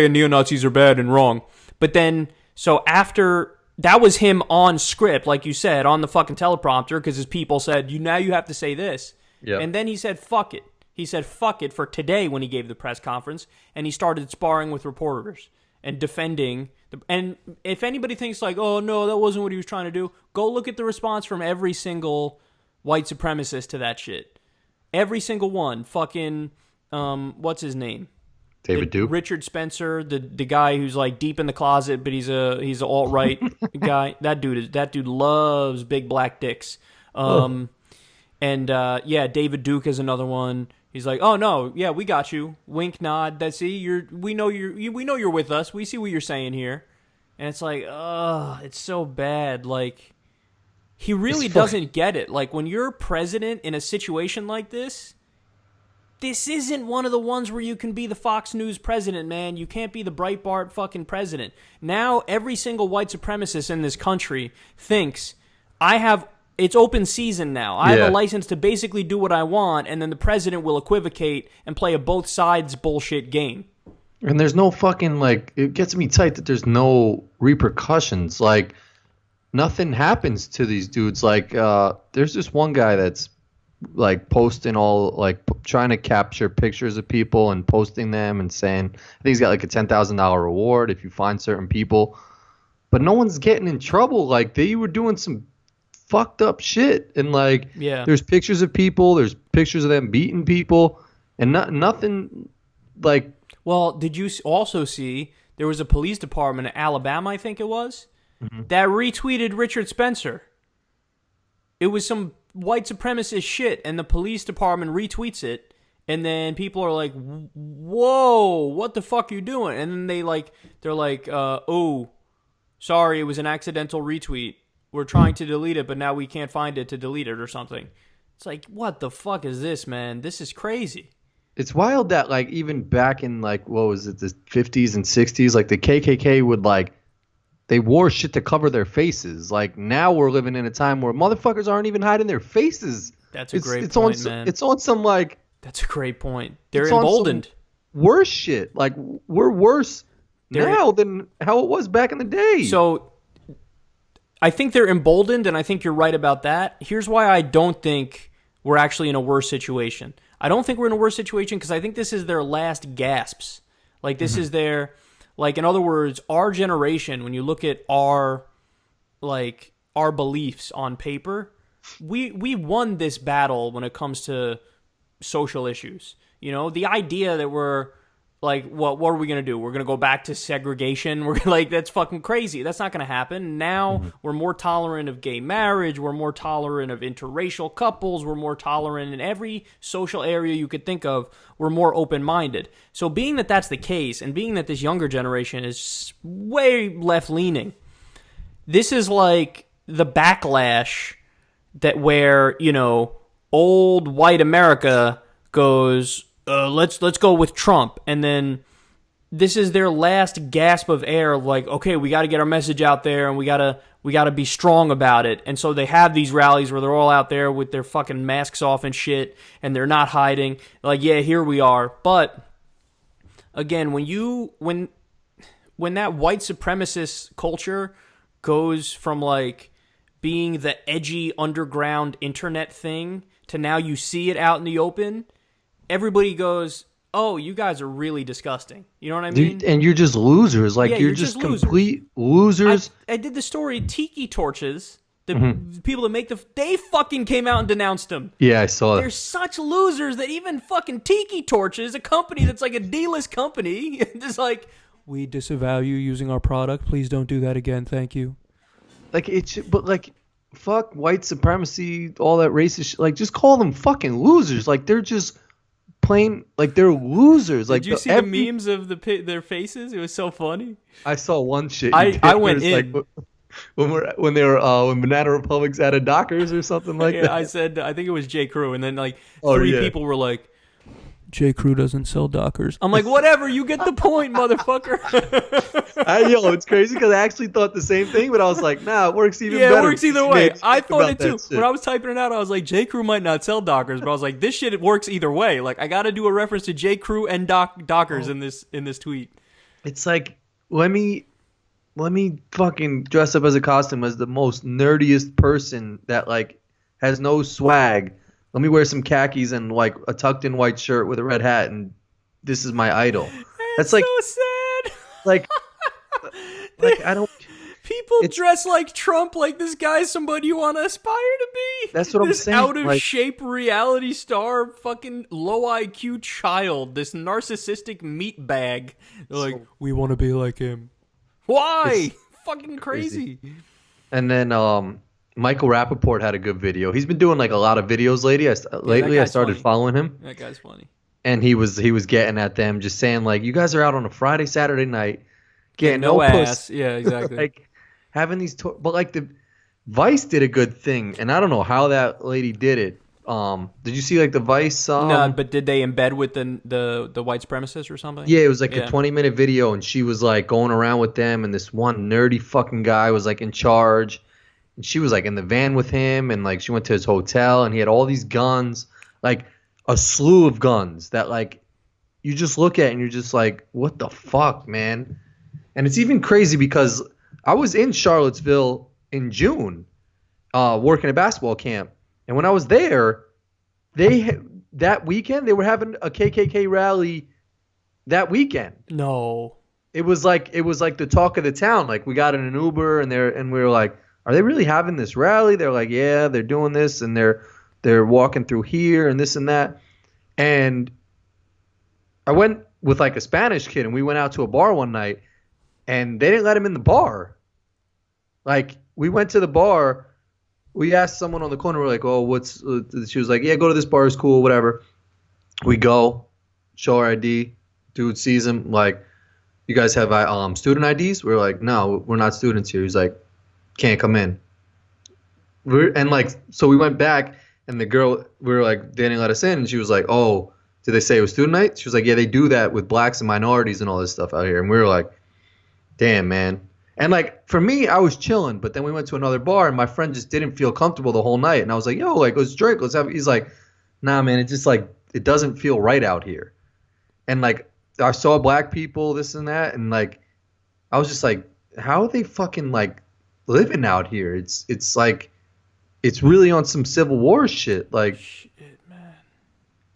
and neo-Nazis are bad and wrong. But then, so after, that was him on script, like you said, on the fucking teleprompter, because his people said, now you have to say this. Yep. And then he said, fuck it. He said, fuck it, for today when he gave the press conference, and he started sparring with reporters and defending. And if anybody thinks like, oh, no, that wasn't what he was trying to do, go look at the response from every single white supremacist to that shit. Every single one. Fucking, what's his name? David Duke? Richard Spencer, the guy who's like deep in the closet, but he's an alt-right guy. That dude loves big black dicks. And David Duke is another one. He's like, oh no, yeah, we got you. Wink, nod. That's we know you're with us. We see what you're saying here. And it's like, it's so bad. Like, he really doesn't get it. Like, when you're president in a situation like this isn't one of the ones where you can be the Fox News president, man. You can't be the Breitbart fucking president. Now, every single white supremacist in this country thinks, it's open season now. I have a license to basically do what I want, and then the president will equivocate and play a both sides bullshit game. And there's no fucking, like, it gets me tight that there's no repercussions. Like, nothing happens to these dudes. Like, there's this one guy that's like posting all like trying to capture pictures of people and posting them and saying, I think he's got like a $10,000 reward if you find certain people, but no one's getting in trouble. Like, they were doing some fucked up shit, and like, there's pictures of people, there's pictures of them beating people, and nothing like. Well, did you also see there was a police department in Alabama, I think it was, that retweeted Richard Spencer? It was some white supremacist shit, and the police department retweets it, and then people are like, whoa, what the fuck are you doing? And then they're like, oh, sorry, it was an accidental retweet. We're trying to delete it, but now we can't find it to delete it or something. It's like, what the fuck is this, man? This is crazy. It's wild that, like, even back in, like, what was it, the 50s and 60s, like, the KKK would, like, they wore shit to cover their faces. Like, now we're living in a time where motherfuckers aren't even hiding their faces. That's a great point, man. It's on some, like... That's a great point. They're emboldened. Worse shit. Like, we're worse now than how it was back in the day. So, I think they're emboldened, and I think you're right about that. Here's why I don't think we're actually in a worse situation. I don't think we're in a worse situation because I think this is their last gasps. Like, this is their... Like, in other words, our generation, when you look at our beliefs on paper, we won this battle when it comes to social issues. You know, the idea that we're like, what are we going to do? We're going to go back to segregation. We're like, that's fucking crazy. That's not going to happen. Now we're more tolerant of gay marriage. We're more tolerant of interracial couples. We're more tolerant in every social area you could think of. We're more open-minded. So being that that's the case, and being that this younger generation is way left-leaning, this is like the backlash that where, you know, old white America goes, let's go with Trump, and then this is their last gasp of air. Like, okay, we got to get our message out there, and we gotta be strong about it. And so they have these rallies where they're all out there with their fucking masks off and shit, and they're not hiding. Like, yeah, here we are. But again, when that white supremacist culture goes from like being the edgy underground internet thing to now you see it out in the open, everybody goes, oh, you guys are really disgusting. You know what I mean? And you're just losers. Like, you're just complete losers. I did the story, Tiki torches, the people that make they fucking came out and denounced them. Yeah, I saw that. They're such losers that even fucking Tiki torches, a company that's like a D-list company, is like, we disavow you using our product. Please don't do that again. Thank you. Like, but like, fuck white supremacy, all that racist shit. Like, just call them fucking losers. Like, they're just plain, like, they're losers. Like, did you see the memes of their faces? It was so funny. I saw one shit. I went in. Like, when Banana Republic's out of Dockers or something like that. I said, I think it was J. Crew, and then like three people were like, J. Crew doesn't sell Dockers. I'm like, whatever, you get the point, motherfucker. It's crazy because I actually thought the same thing, but I was like, nah, it works even better. Yeah, it works either way. I thought it too. When I was typing it out, I was like, J. Crew might not sell Dockers, but I was like, this shit, it works either way. Like, I got to do a reference to J. Crew and Dockers in this tweet. It's like, let me fucking dress up as a costume as the most nerdiest person that like has no swag. Let me wear some khakis and like a tucked in white shirt with a red hat, and this is my idol. That's like so sad. Like I don't. People dress like Trump, like this guy's somebody you want to aspire to be. That's what I'm saying. This out of shape reality star, fucking low IQ child, this narcissistic meat bag. They're like, we want to be like him. Why? Fucking crazy. And then Michael Rappaport had a good video. He's been doing like a lot of videos lately. I started following him. That guy's funny. And he was getting at them, just saying like, you guys are out on a Friday, Saturday night, getting no ass. Yeah, exactly. Like having these, but like the Vice did a good thing, and I don't know how that lady did it. Did you see like the Vice? No, but did they embed with the white supremacists or something? Yeah, it was like a 20-minute video, and she was like going around with them, and this one nerdy fucking guy was like in charge, and she was like in the van with him, and like she went to his hotel, and he had all these guns, like a slew of guns that like you just look at and you're just like, what the fuck, man? And it's even crazy because I was in Charlottesville in June, working a basketball camp. And when I was there, that weekend they were having a KKK rally that weekend. No. It was like the talk of the town. Like we got in an Uber and we were like, are they really having this rally? They're like, yeah, they're doing this and they're walking through here and this and that. And I went with like a Spanish kid and we went out to a bar one night and they didn't let him in the bar. Like we went to the bar, we asked someone on the corner, we're like, oh, she was like, yeah, go to this bar, it's cool, whatever. We go, show our ID, dude sees him, like, you guys have student IDs? We're like, no, we're not students here. He's like, can't come in. So we went back and the girl, we were like, they didn't let us in. And she was like, oh, did they say it was student night? She was like, yeah, they do that with blacks and minorities and all this stuff out here. And we were like, damn, man. And like, for me, I was chilling, but then we went to another bar and my friend just didn't feel comfortable the whole night. And I was like, yo, like, let's drink, let's have, he's like, nah, man, it's just like, it doesn't feel right out here. And like, I saw black people, this and that. And like, I was just like, how are they fucking like living out here? It's like, it's really on some Civil War shit. Like, shit, man.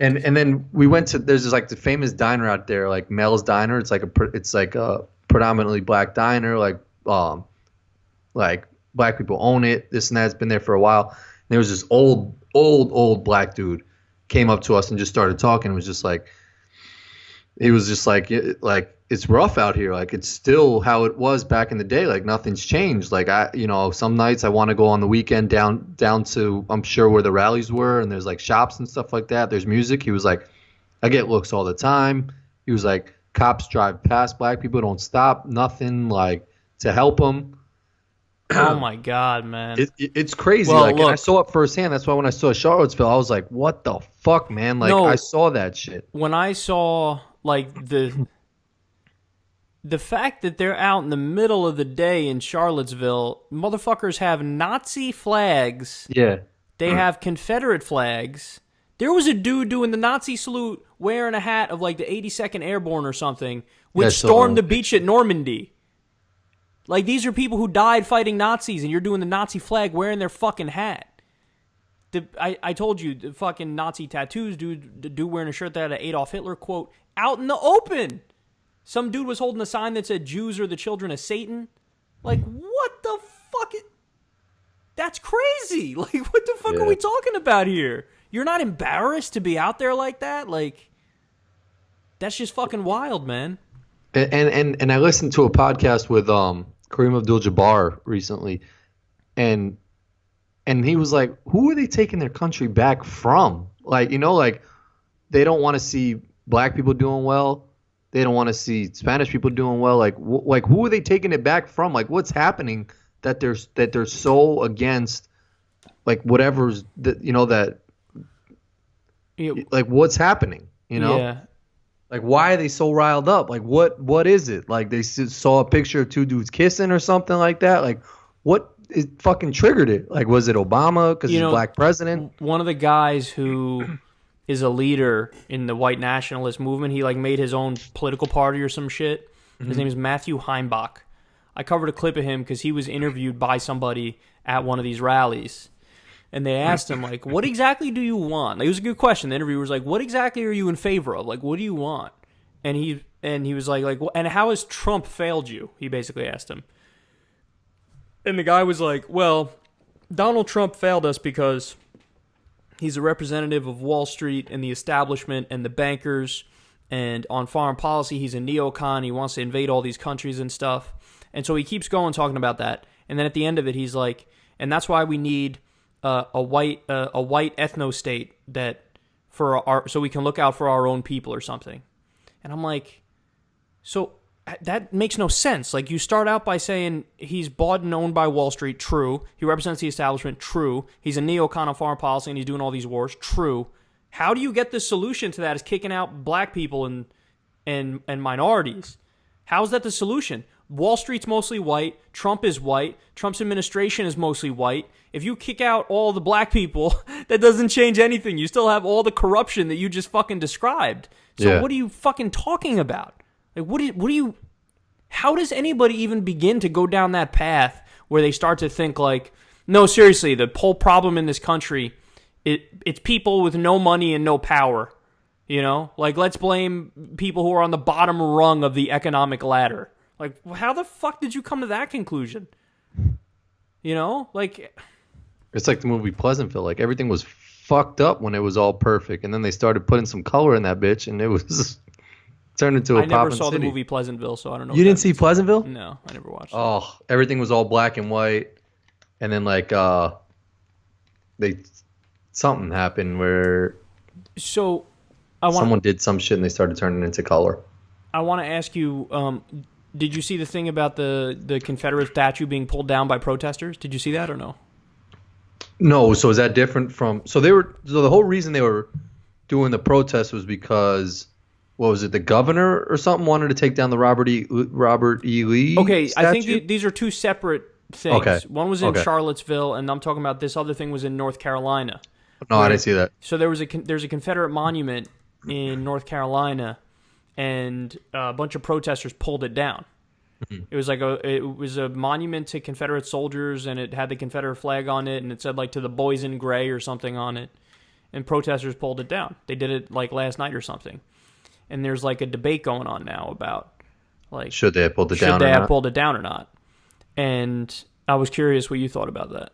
And then we went to, there's this like the famous diner out there, like Mel's Diner. It's like a predominantly black diner. Like black people own it. This and that. It's been there for a while. And there was this old black dude came up to us and just started talking. It was just like, he was just like it's rough out here. Like it's still how it was back in the day. Like nothing's changed. Like some nights I want to go on the weekend down to, I'm sure where the rallies were, and there's like shops and stuff like that. There's music. He was like, I get looks all the time. He was like, cops drive past black people, don't stop, nothing like to help them. Oh my God, man. It's crazy. Well, and I saw it firsthand. That's why when I saw Charlottesville, I was like, what the fuck, man? Like I saw that shit. When I saw like the fact that they're out in the middle of the day in Charlottesville, motherfuckers have Nazi flags. Yeah. They have Confederate flags. There was a dude doing the Nazi salute wearing a hat of like the 82nd Airborne or something, which stormed the beach at Normandy. Like, these are people who died fighting Nazis, and you're doing the Nazi flag wearing their fucking hat. I told you, the fucking Nazi tattoos, dude wearing a shirt that had an Adolf Hitler quote out in the open. Some dude was holding a sign that said, Jews are the children of Satan. Like, what the fuck? That's crazy. Like, what the fuck are we talking about here? You're not embarrassed to be out there like that? Like, that's just fucking wild, man. And I listened to a podcast with Kareem Abdul-Jabbar recently, and he was like, who are they taking their country back from? Like, like they don't want to see black people doing well. They don't want to see Spanish people doing well. Like who are they taking it back from? Like, what's happening that they're so against, like, whatever's that like, what's happening? Yeah. Like, why are they so riled up? Like, what is it? Like, they saw a picture of two dudes kissing or something like that? Like, what fucking triggered it? Like, was it Obama because he's a black president? One of the guys who is a leader in the white nationalist movement, he, like, made his own political party or some shit. Mm-hmm. His name is Matthew Heimbach. I covered a clip of him because he was interviewed by somebody at one of these rallies. And they asked him, like, what exactly do you want? Like, it was a good question. The interviewer was like, what exactly are you in favor of? Like, what do you want? And he was like, and how has Trump failed you? He basically asked him. And the guy was like, well, Donald Trump failed us because he's a representative of Wall Street and the establishment and the bankers. And on foreign policy, he's a neocon. He wants to invade all these countries and stuff. And so he keeps going talking about that. And then at the end of it, he's like, and that's why we need a white ethnostate so we can look out for our own people or something. And I'm like, so that makes no sense. Like, you start out by saying he's bought and owned by Wall Street, true. He represents the establishment, true. He's a neocon on foreign policy and he's doing all these wars, true. How do you get the solution to that is kicking out black people and minorities? How is that the solution? Wall Street's mostly white. Trump is white. Trump's administration is mostly white. If you kick out all the black people, that doesn't change anything. You still have all the corruption that you just fucking described. So what are you fucking talking about? Like, what do you? How does anybody even begin to go down that path where they start to think like, no, seriously, the whole problem in this country, it's people with no money and no power. You know, like, let's blame people who are on the bottom rung of the economic ladder. Like, how the fuck did you come to that conclusion? You know, like, it's like the movie Pleasantville. Like, everything was fucked up when it was all perfect, and then they started putting some color in that bitch, and it was turned into a poppin' city. I never saw the movie Pleasantville, so I don't know. You didn't see Pleasantville? No, I never watched it. Oh, everything was all black and white, and then like something happened where someone did some shit and they started turning it into color. I want to ask you, did you see the thing about the Confederate statue being pulled down by protesters? Did you see that or no? No. So is that different from? So the whole reason they were doing the protest was because, what was it? The governor or something wanted to take down the Robert E. Lee. Okay, statue? I think these are two separate things. Okay. One was in Charlottesville, and I'm talking about this other thing was in North Carolina. No, I didn't see that. So there's a Confederate monument in North Carolina, and a bunch of protesters pulled it down. Mm-hmm. It was a monument to Confederate soldiers, and it had the Confederate flag on it, and it said like "to the boys in gray" or something on it. And protesters pulled it down. They did it like last night or something. And there's like a debate going on now about like should they have pulled it down or not. And I was curious what you thought about that.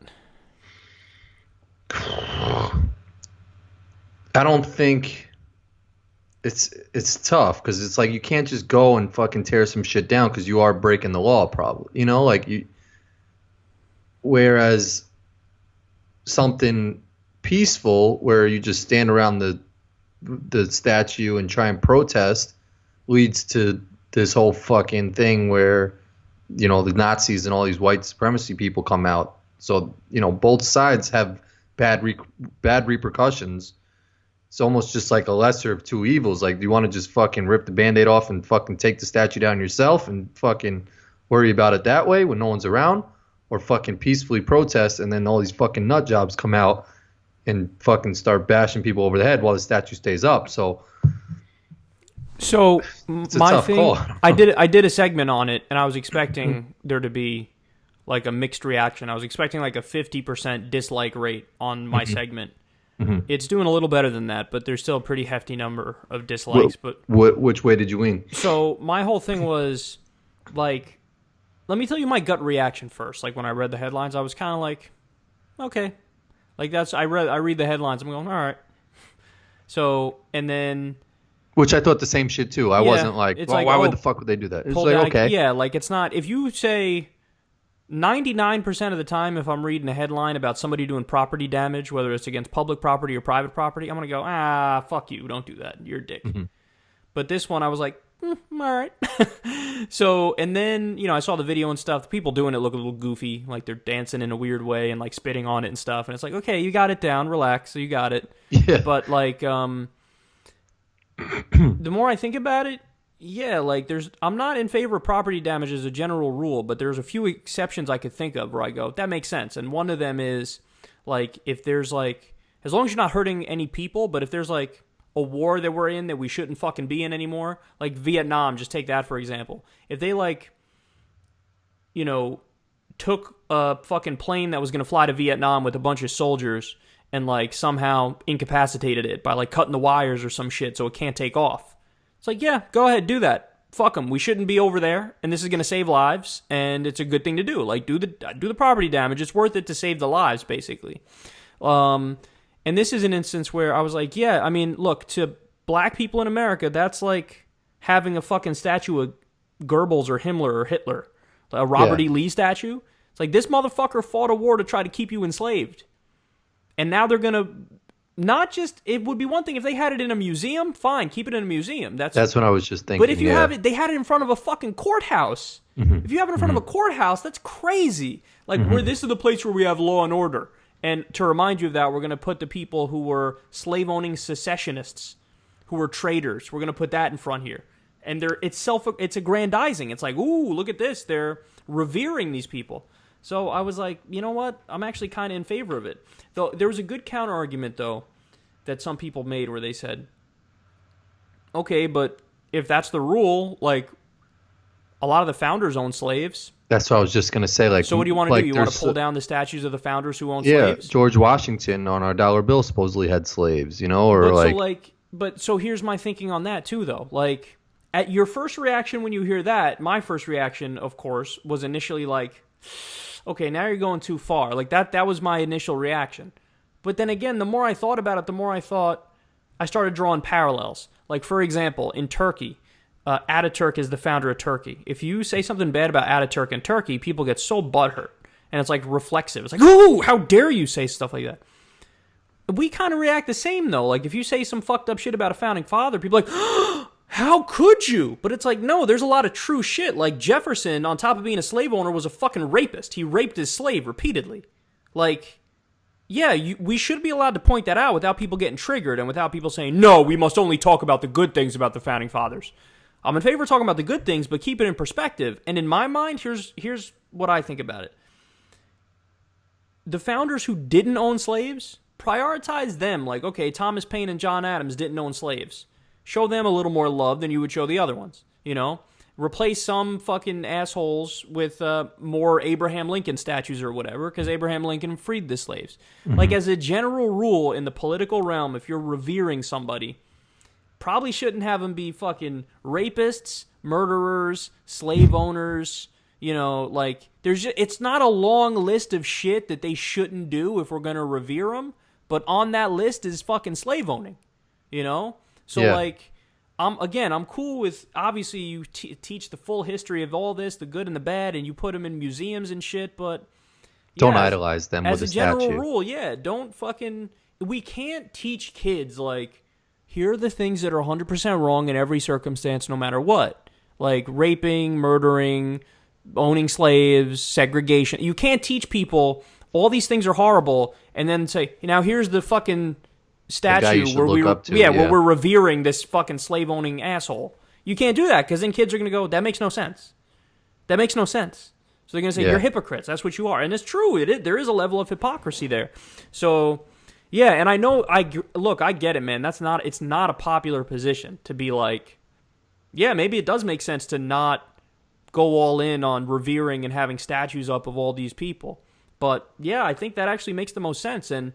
I don't think it's tough because it's like you can't just go and fucking tear some shit down because you are breaking the law, probably. You know, like you. Whereas something peaceful, where you just stand around the statue and try and protest, leads to this whole fucking thing where, you know, the Nazis and all these white supremacy people come out. So, you know, both sides have bad repercussions. It's almost just like a lesser of two evils. Like, do you want to just fucking rip the Band-Aid off and fucking take the statue down yourself and fucking worry about it that way when no one's around? Or fucking peacefully protest and then all these fucking nut jobs come out and fucking start bashing people over the head while the statue stays up. So it's a my tough thing, call. I did a segment on it, and I was expecting there to be like a mixed reaction. I was expecting like a 50% dislike rate on my segment. Mm-hmm. It's doing a little better than that, but there's still a pretty hefty number of dislikes. Which way did you lean? So my whole thing was like, let me tell you my gut reaction first. Like when I read the headlines, I was kind of like, okay, like I read the headlines. I'm going, all right. So and then, which I thought the same shit too. I wasn't like, well, why would the fuck would they do that? It's like, okay, yeah, like it's not. If you say 99% of the time, if I'm reading a headline about somebody doing property damage, whether it's against public property or private property, I'm going to go, fuck you, don't do that. You're a dick. Mm-hmm. But this one, I was like, all right. So, and then, you know, I saw the video and stuff. The people doing it look a little goofy, like they're dancing in a weird way and like spitting on it and stuff. And it's like, okay, you got it down, relax, so you got it. Yeah. But like, the more I think about it, yeah, like I'm not in favor of property damage as a general rule, but there's a few exceptions I could think of where I go, that makes sense. And one of them is like, if there's like, as long as you're not hurting any people, but if there's like a war that we're in that we shouldn't fucking be in anymore, like Vietnam, just take that for example. If they like, you know, took a fucking plane that was going to fly to Vietnam with a bunch of soldiers and like somehow incapacitated it by like cutting the wires or some shit so it can't take off. It's like, yeah, go ahead, do that. Fuck them. We shouldn't be over there, and this is going to save lives, and it's a good thing to do. Like, do the property damage. It's worth it to save the lives, basically. And this is an instance where I was like, yeah, I mean, look, to black people in America, that's like having a fucking statue of Goebbels or Himmler or Hitler, a Robert E. Lee statue. It's like, this motherfucker fought a war to try to keep you enslaved. And now they're going to... Not just, it would be one thing if they had it in a museum, fine, keep it in a museum. That's what I was just thinking. But if you have it, they had it in front of a fucking courthouse. Mm-hmm. If you have it in front of a courthouse, that's crazy. Like, this is the place where we have law and order. And to remind you of that, we're going to put the people who were slave-owning secessionists, who were traitors, we're going to put that in front here. And it's aggrandizing. It's like, ooh, look at this. They're revering these people. So I was like, you know what? I'm actually kind of in favor of it. Though there was a good counter argument, though, that some people made where they said, okay, but if that's the rule, like, A lot of the founders owned slaves. That's what I was just going to say. Like, so what do you want to like do? You want to pull down the statues of the founders who owned yeah, slaves? George Washington on our dollar bill supposedly had slaves, you know, or so here's my thinking on that too, though. Like, at your first reaction when you hear that, my first reaction, of course, was initially like, okay, now you're going too far. Like, that was my initial reaction. But then again, the more I thought about it, the more I started drawing parallels. Like, for example, in Turkey, Ataturk is the founder of Turkey. If you say something bad about Ataturk in Turkey, people get so butthurt. And it's like reflexive. It's like, ooh, how dare you say stuff like that? We kind of react the same, though. Like, if you say some fucked up shit about a founding father, people are like, oh, how could you? But it's like, no, there's a lot of true shit. Like, Jefferson, on top of being a slave owner, was a fucking rapist. He raped his slave repeatedly. Like, yeah, we should be allowed to point that out without people getting triggered and without people saying, no, we must only talk about the good things about the founding fathers. I'm in favor of talking about the good things, but keep it in perspective. And in my mind, here's what I think about it. The founders who didn't own slaves, prioritize them. Like, okay, Thomas Paine and John Adams didn't own slaves. Show them a little more love than you would show the other ones, you know? Replace some fucking assholes with more Abraham Lincoln statues or whatever, because Abraham Lincoln freed the slaves. Mm-hmm. Like, as a general rule in the political realm, if you're revering somebody, probably shouldn't have them be fucking rapists, murderers, slave owners, you know, like, it's not a long list of shit that they shouldn't do if we're going to revere them, but on that list is fucking slave owning, you know? So, yeah. Like, I'm cool with, obviously, you teach the full history of all this, the good and the bad, and you put them in museums and shit, but... Don't idolize them with a statue. As a general rule, yeah, don't fucking... We can't teach kids, like, here are the things that are 100% wrong in every circumstance, no matter what. Like, raping, murdering, owning slaves, segregation. You can't teach people all these things are horrible, and then say, now here's the fucking... statue where where we're revering this fucking slave-owning asshole. You can't do that, because then kids are going to go, that makes no sense. That makes no sense. So they're going to say, you're hypocrites. That's what you are. And it's true. There is a level of hypocrisy there. So, yeah, and I know, I get it, man. It's not a popular position to be like, yeah, maybe it does make sense to not go all in on revering and having statues up of all these people. But, yeah, I think that actually makes the most sense. And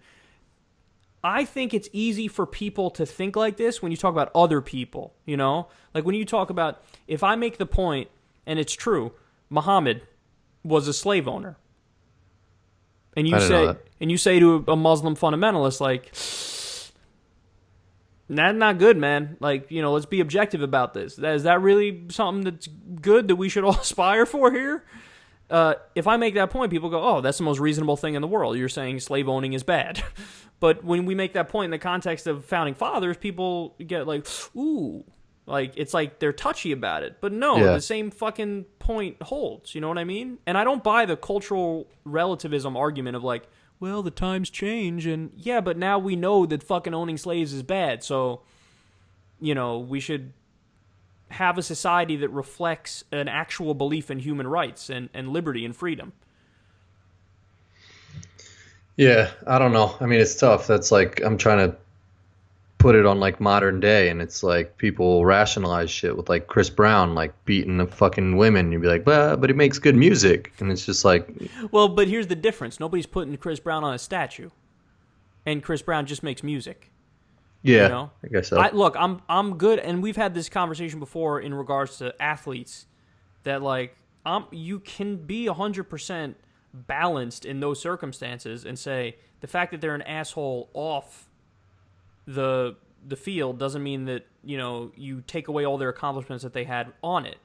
I think it's easy for people to think like this when you talk about other people, you know? Like when you talk about, if I make the point, and it's true, Muhammad was a slave owner. And you say to a Muslim fundamentalist, like, that's not good, man. Like, you know, let's be objective about this. Is that really something that's good that we should all aspire for here? If I make that point, people go, oh, that's the most reasonable thing in the world. You're saying slave owning is bad. But when we make that point in the context of founding fathers, people get like, ooh, like it's like they're touchy about it. But no, the same fucking point holds. You know what I mean? And I don't buy the cultural relativism argument of like, well, the times change. And yeah, but now we know that fucking owning slaves is bad. So, you know, we should have a society that reflects an actual belief in human rights and liberty and freedom. Yeah, I don't know. I mean, it's tough. That's like, I'm trying to put it on like modern day, and it's like people rationalize shit with like Chris Brown, like beating the fucking women. You'd be like, but he makes good music. And it's just like... Well, but here's the difference. Nobody's putting Chris Brown on a statue. And Chris Brown just makes music. Yeah, you know? I guess so. Look, I'm good, and we've had this conversation before in regards to athletes, that like, you can be 100% balanced in those circumstances and say the fact that they're an asshole off the field doesn't mean that, you know, you take away all their accomplishments that they had on it.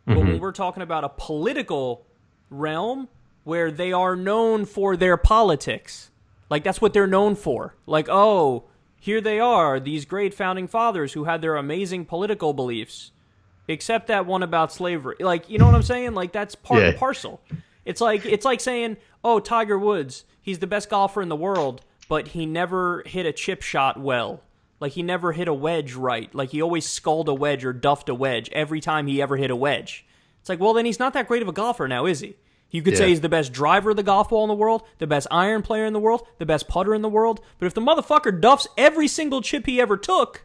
Mm-hmm. But when we're talking about a political realm where they are known for their politics, like that's what they're known for. Like, oh, here they are, these great founding fathers who had their amazing political beliefs, except that one about slavery. Like, you know what I'm saying? Like, that's part and parcel. It's like saying, oh, Tiger Woods, he's the best golfer in the world, but he never hit a chip shot well. Like, he never hit a wedge right. Like, he always sculled a wedge or duffed a wedge every time he ever hit a wedge. It's like, well, then he's not that great of a golfer now, is he? You could say he's the best driver of the golf ball in the world, the best iron player in the world, the best putter in the world. But if the motherfucker duffs every single chip he ever took,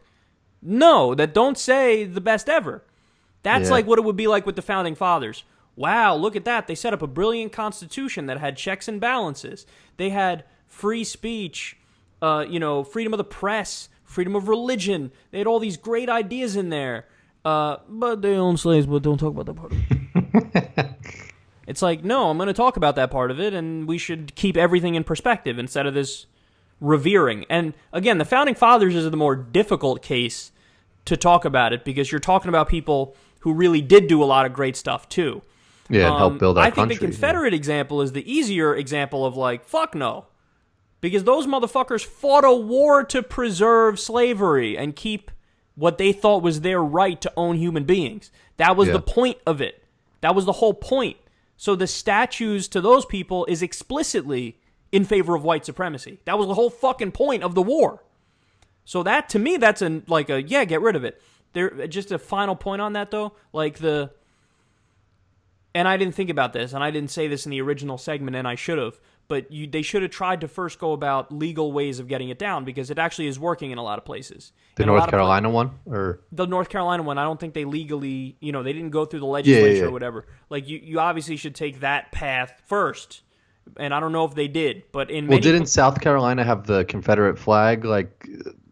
no, that don't say the best ever. That's like what it would be like with the Founding Fathers. Wow, look at that. They set up a brilliant constitution that had checks and balances. They had free speech, freedom of the press, freedom of religion. They had all these great ideas in there. But they own slaves, but don't talk about that part of it. It's like, no, I'm going to talk about that part of it, and we should keep everything in perspective instead of this revering. And again, the Founding Fathers is the more difficult case to talk about it because you're talking about people who really did do a lot of great stuff too. Yeah, and help build our country. I think the Confederate example is the easier example of like, fuck no. Because those motherfuckers fought a war to preserve slavery and keep what they thought was their right to own human beings. That was the point of it. That was the whole point. So the statues to those people is explicitly in favor of white supremacy. That was the whole fucking point of the war. So that, to me, that's get rid of it. There, just a final point on that, though, and I didn't think about this, and I didn't say this in the original segment, and I should have, but they should have tried to first go about legal ways of getting it down, because it actually is working in a lot of places. The North Carolina one? Or the North Carolina one, I don't think they legally, they didn't go through the legislature or whatever. Like, you obviously should take that path first, and I don't know if they did, but didn't South Carolina have the Confederate flag, like,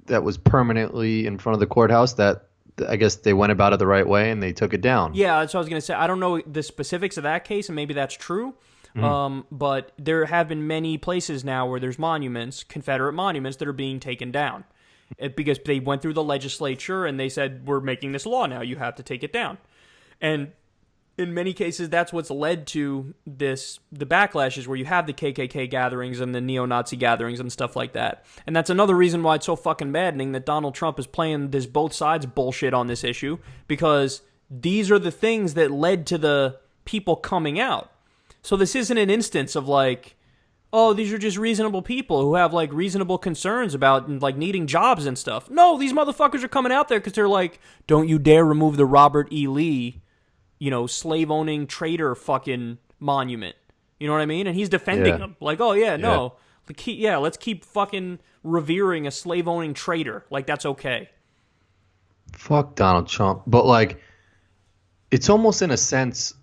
that was permanently in front of the courthouse that I guess they went about it the right way and they took it down? Yeah, that's what I was going to say. I don't know the specifics of that case, and maybe that's true. But there have been many places now where there's monuments, Confederate monuments, that are being taken down because they went through the legislature and they said, we're making this law now, you have to take it down. And in many cases, that's what's led to the backlashes where you have the KKK gatherings and the neo-Nazi gatherings and stuff like that. And that's another reason why it's so fucking maddening that Donald Trump is playing this both sides bullshit on this issue, because these are the things that led to the people coming out. So this isn't an instance of like, oh, these are just reasonable people who have like reasonable concerns about like needing jobs and stuff. No, these motherfuckers are coming out there because they're like, don't you dare remove the Robert E. Lee, slave-owning traitor fucking monument. You know what I mean? And he's defending them. Like, oh, no. Let's keep fucking revering a slave-owning traitor. Like, that's okay. Fuck Donald Trump. But, like, it's almost in a sense,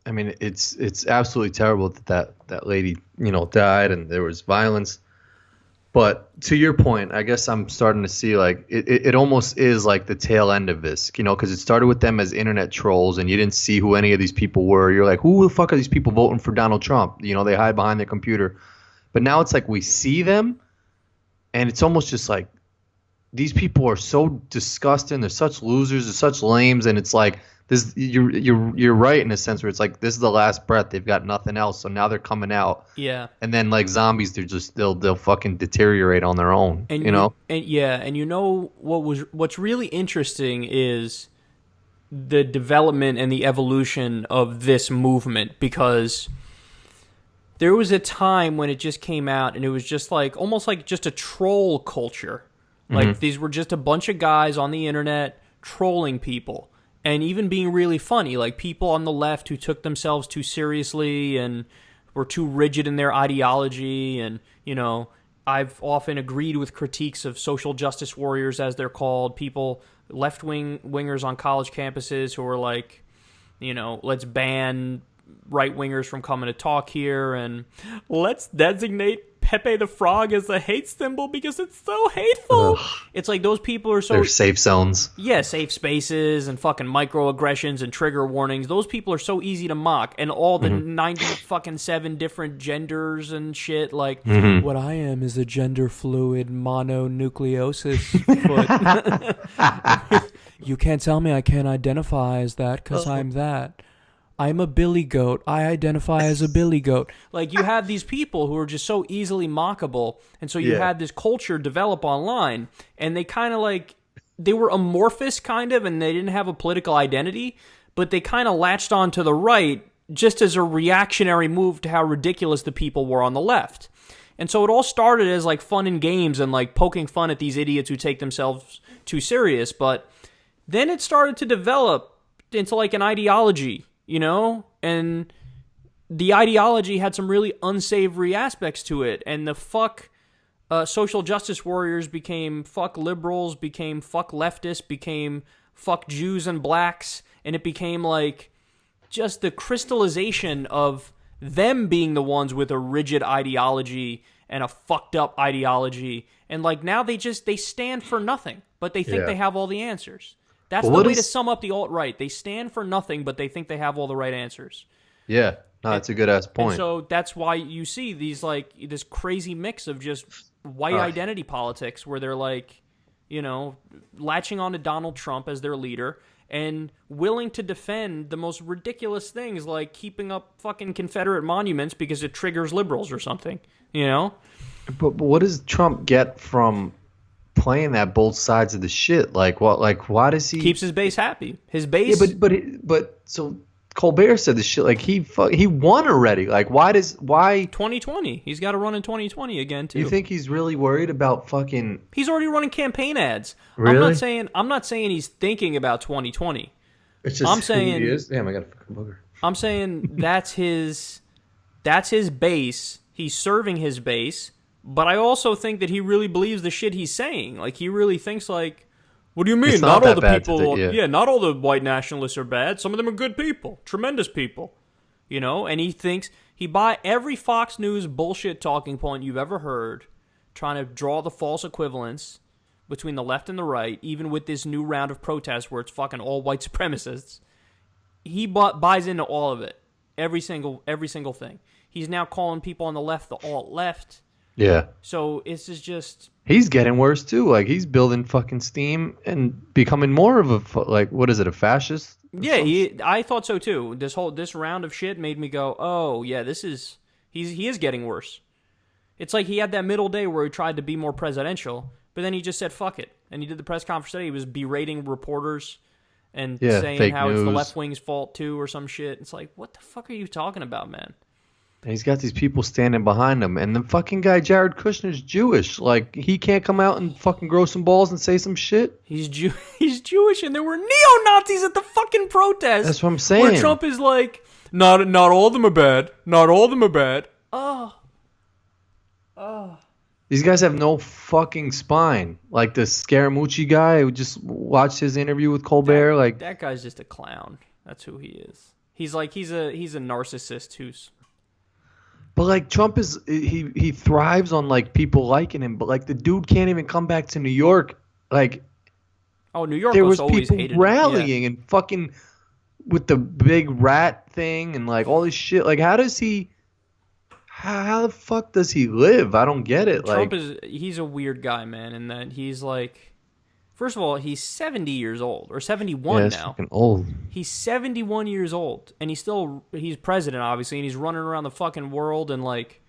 I mean, it's absolutely terrible that lady, died and there was violence. But to your point, I guess I'm starting to see like it almost is like the tail end of this, because it started with them as internet trolls and you didn't see who any of these people were. You're like, who the fuck are these people voting for Donald Trump? They hide behind their computer. But now it's like we see them and it's almost just like these people are so disgusting. They're such losers. They're such lames. And it's like this. You're right in a sense where it's like this is the last breath. They've got nothing else. So now they're coming out. Yeah. And then like zombies, they'll fucking deteriorate on their own. And what's really interesting is the development and the evolution of this movement, because there was a time when it just came out and it was just like almost like just a troll culture. Like these were just a bunch of guys on the internet trolling people and even being really funny, like people on the left who took themselves too seriously and were too rigid in their ideology. And, I've often agreed with critiques of social justice warriors, as they're called, people, left-wingers on college campuses who are like, let's ban right-wingers from coming to talk here and let's designate Pepe the Frog as a hate symbol because it's so hateful. Ugh. It's like those people are so... They're safe zones. Yeah, safe spaces and fucking microaggressions and trigger warnings. Those people are so easy to mock. And all the 97 different genders and shit. Like, what I am is a gender fluid mononucleosis foot. You can't tell me I can't identify as that because I'm that. I'm a billy goat. I identify as a billy goat. Like, you have these people who are just so easily mockable. And so you had this culture develop online. And they kind of like, they were amorphous kind of, and they didn't have a political identity. But they kind of latched on to the right just as a reactionary move to how ridiculous the people were on the left. And so it all started as like fun and games and like poking fun at these idiots who take themselves too serious. But then it started to develop into like an ideology. And the ideology had some really unsavory aspects to it. And the fuck social justice warriors became fuck liberals, became fuck leftists, became fuck Jews and blacks, and it became like just the crystallization of them being the ones with a rigid ideology and a fucked up ideology. And like now they stand for nothing, but they think they have all the answers. That's the way to sum up the alt-right. They stand for nothing, but they think they have all the right answers. Yeah. No, that's a good ass point. And so that's why you see these like this crazy mix of just white identity politics where they're like, you know, latching on to Donald Trump as their leader and willing to defend the most ridiculous things like keeping up fucking Confederate monuments because it triggers liberals or something, you know? But what does Trump get from playing that both sides of the shit? Like what? Like why does he keeps his base happy? His base. Yeah, but so Colbert said this shit like he won already. Like why 2020? He's got to run in 2020 again too. You think he's really worried about fucking? He's already running campaign ads. Really? I'm not saying he's thinking about 2020. It's just I'm saying he is. Damn, I got a fucking booger. I'm saying that's his base. He's serving his base. But I also think that he really believes the shit he's saying. Like, he really thinks, like, what do you mean? Not all the people... not all the white nationalists are bad. Some of them are good people. Tremendous people. You know? And he thinks... He buy every Fox News bullshit talking point you've ever heard, trying to draw the false equivalence between the left and the right, even with this new round of protests where it's fucking all white supremacists. He buys into all of it. Every single thing. He's now calling people on the left the alt-left... Yeah. So it's just... He's getting worse, too. Like, he's building fucking steam and becoming more of a, like, what is it, a fascist? Yeah, I thought so, too. This round of shit made me go, oh, yeah, he is getting worse. It's like he had that middle day where he tried to be more presidential, but then he just said, fuck it. And he did the press conference today. He was berating reporters and saying how it's the left wing's fault, too, or some shit. It's like, what the fuck are you talking about, man? And he's got these people standing behind him. And the fucking guy, Jared Kushner's Jewish. Like, he can't come out and fucking grow some balls and say some shit. He's Jewish, and there were neo-Nazis at the fucking protest. That's what I'm saying. Where Trump is like, not all of them are bad. Not all of them are bad. These guys have no fucking spine. Like the Scaramucci guy who just watched his interview with Colbert. That guy's just a clown. That's who he is. He's a narcissist who's... But like Trump is, he thrives on like people liking him. But like the dude can't even come back to New York. Like, New York there was always people hated rallying and fucking with the big rat thing and like all this shit. Like, how the fuck does he live? I don't get it. Trump he's a weird guy, man. In that he's like, first of all, he's 70 years old or 71 now. Fucking old. He's 71 years old, and he's president, obviously, and he's running around the fucking world, and like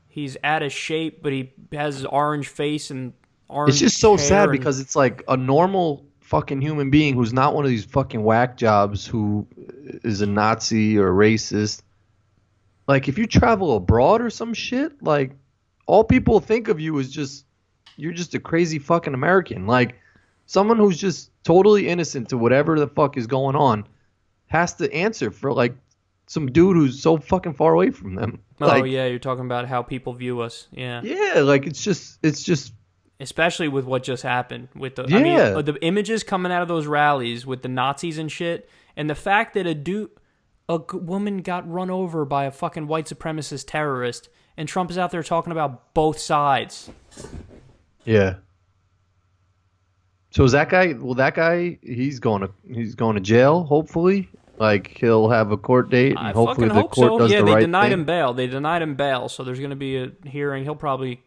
he's out of shape, but he has his orange face and orange. It's just so sad because it's like a normal fucking human being who's not one of these fucking whack jobs who is a Nazi or a racist. Like if you travel abroad or some shit, like all people think of you is you're just a crazy fucking American. Like. Someone who's just totally innocent to whatever the fuck is going on has to answer for like some dude who's so fucking far away from them. Like, yeah, you're talking about how people view us. Yeah. Yeah, like it's just especially with what just happened with the I mean, the images coming out of those rallies with the Nazis and shit, and the fact that a woman got run over by a fucking white supremacist terrorist, and Trump is out there talking about both sides. Yeah. So is that guy? Well, that guy, he's going to jail. Hopefully, like he'll have a court date, and hopefully the court does the right thing. Yeah, they denied him bail. They denied him bail, so there's going to be a hearing. He'll probably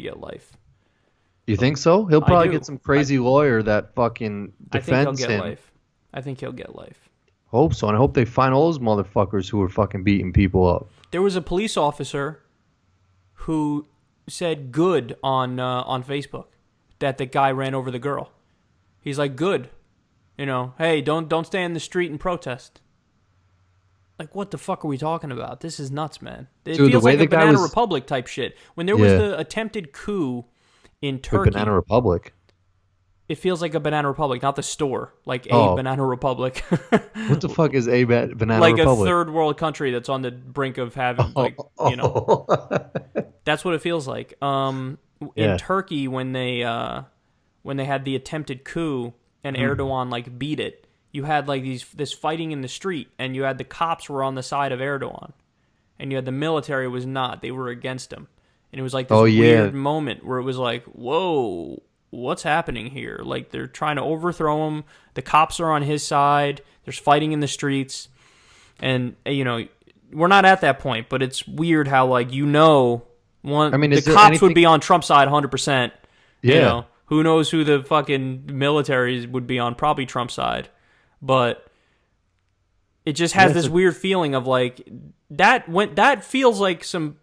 get life. You think so? He'll probably get some crazy lawyer that fucking defends him. I think he'll get life. Hope so, and I hope they find all those motherfuckers who were fucking beating people up. There was a police officer who said good on Facebook that the guy ran over the girl. He's like, good. You know, hey, don't stay in the street and protest. Like, what the fuck are we talking about? This is nuts, man. It feels like a Banana Republic type shit. When there was the attempted coup in Turkey. The Banana Republic? It feels like a Banana Republic, not the store. Like a Banana Republic. What the fuck is a Banana like Republic? Like a third world country that's on the brink of having, defense. That's what it feels like. in Turkey when they had the attempted coup and Erdogan like beat it. You had like this fighting in the street, and you had the cops were on the side of Erdogan, and you had the military was not. They were against him, and it was like this weird moment where it was like, whoa, what's happening here? Like they're trying to overthrow him. The cops are on his side. There's fighting in the streets, and we're not at that point, but it's weird how like the cops would be on Trump's side 100%. Yeah. Who knows who the fucking military would be on? Probably Trump's side. But it just has this weird feeling of like that feels like some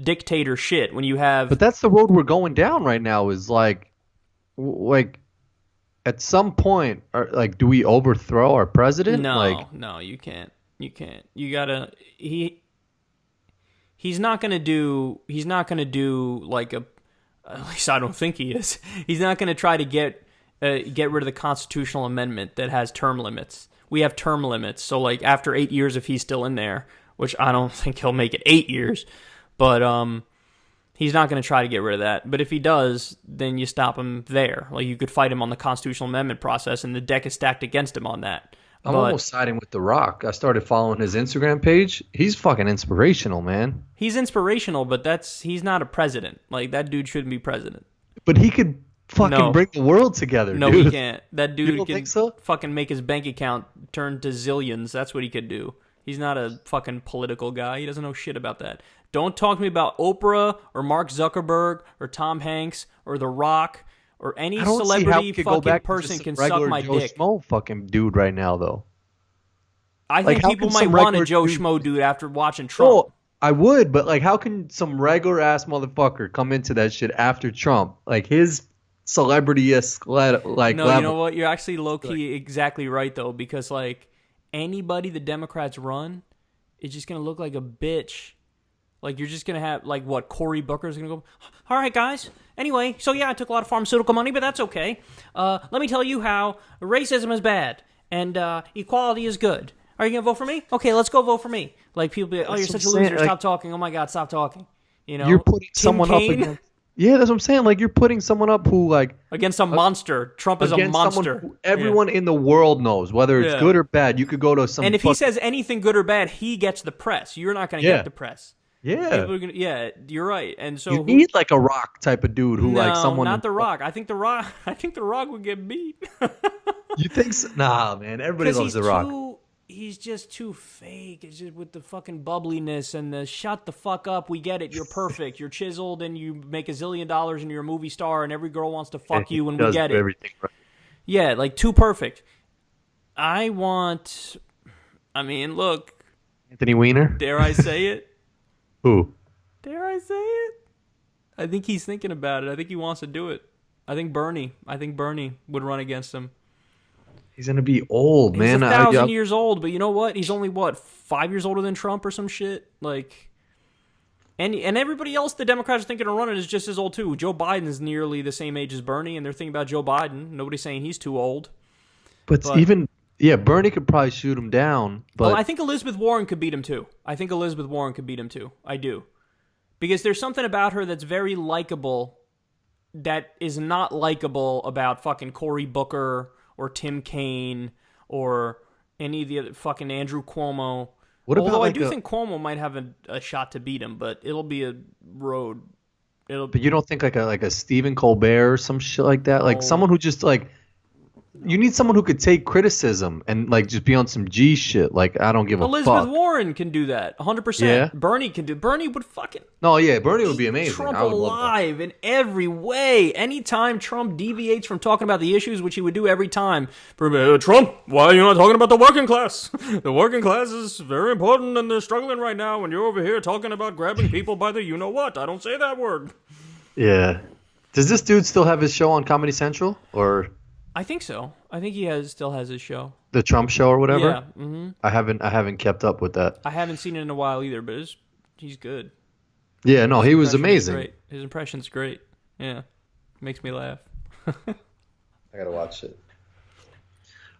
dictator shit when you have. But that's the road we're going down right now. Is like at some point, do we overthrow our president? No, you can't. You gotta. He's not gonna do like a. At least I don't think he is. He's not gonna try to get rid of the constitutional amendment that has term limits. We have term limits, so like after 8 years, if he's still in there, which I don't think he'll make it 8 years, but he's not going to try to get rid of that. But if he does, then you stop him there. Like you could fight him on the constitutional amendment process, and the deck is stacked against him on that. I'm almost siding with The Rock. I started following his Instagram page. He's fucking inspirational, man. He's inspirational, but he's not a president. Like that dude shouldn't be president. But he could fucking bring the world together, No, dude. he can't. That dude can think so? Fucking make his bank account turn to zillions. That's what he could do. He's not a fucking political guy. He doesn't know shit about that. Don't talk to me about Oprah or Mark Zuckerberg or Tom Hanks or The Rock or any celebrity fucking person can suck my Joe dick. Schmo fucking dude right now, though. I think people might want a Joe Schmo dude after watching Trump. Oh, I would, but like, how can some regular ass motherfucker come into that shit after Trump? Like his celebrity-esque level. You know what? You're actually low-key exactly right, though, because, like, anybody the Democrats run is just going to look like a bitch. Like, you're just going to have, like, what, Cory Booker's going to go, all right, guys. Anyway, so, yeah, I took a lot of pharmaceutical money, but that's okay. Let me tell you how racism is bad and equality is good. Are you going to vote for me? Okay, let's go vote for me. Like, people be like, oh, you're such a loser. Stop talking. Oh, my God, stop talking. You're putting someone up against... Yeah, that's what I'm saying. Like, you're putting someone up who, like... Against a monster. Trump is a monster. Who everyone in the world knows, whether it's good or bad. You could go to some... And if he says anything good or bad, he gets the press. You're not going to get the press. Yeah. You're right. And so... You need, like, a Rock type of dude who, like, someone... No, not The Rock. I think The Rock would get beat. You think so? Nah, man. Everybody loves The Rock. He's just too fake. It's just with the fucking bubbliness and the shut the fuck up. We get it. You're perfect. You're chiseled and you make $1 zillion and you're a movie star and every girl wants to fuck you and we get it. Everything right. Yeah, like too perfect. Look. Anthony Weiner? Dare I say it? Who? Dare I say it? I think he's thinking about it. I think he wants to do it. I think Bernie would run against him. He's going to be old, man. He's 1,000 years old, but you know what? He's only, 5 years older than Trump or some shit? Like, and everybody else the Democrats are thinking of running is just as old, too. Joe Biden's nearly the same age as Bernie, and they're thinking about Joe Biden. Nobody's saying he's too old. But Bernie could probably shoot him down. But I think Elizabeth Warren could beat him, too. I do. Because there's something about her that's very likable that is not likable about fucking Cory Booker or Tim Kaine, or any of the other fucking Andrew Cuomo. Although I do think Cuomo might have a shot to beat him, but it'll be a road. But you don't think like a Stephen Colbert or some shit like that? Like someone who just like... You need someone who could take criticism and like just be on some G shit. Like, I don't give a fuck. Elizabeth Warren can do that 100%. Yeah. Bernie would fucking... No, yeah, Bernie would be amazing. Trump alive in every way. Anytime Trump deviates from talking about the issues, which he would do every time. Trump, why are you not talking about the working class? The working class is very important and they're struggling right now and you're over here talking about grabbing people by the you-know-what. I don't say that word. Yeah. Does this dude still have his show on Comedy Central? Or... I think so. I think he still has his show. The Trump Show or whatever? Yeah. Mm-hmm. I haven't kept up with that. I haven't seen it in a while either, but he's good. Yeah, no, he was amazing. Great. His impression's great. Yeah. Makes me laugh. I gotta watch it.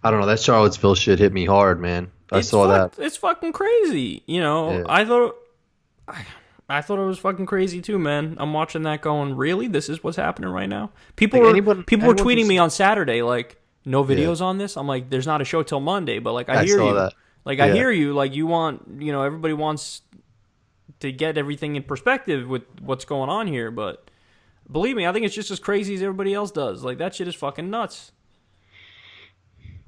I don't know. That Charlottesville shit hit me hard, man. I saw that. It's fucking crazy. You know, yeah. I thought it was fucking crazy too, man. I'm watching that going, really? This is what's happening right now? People were tweeting me on Saturday, like, no videos on this? I'm like, there's not a show till Monday, but like, I hear you. That. Like, I hear you. Like, you want, everybody wants to get everything in perspective with what's going on here, but believe me, I think it's just as crazy as everybody else does. Like, that shit is fucking nuts.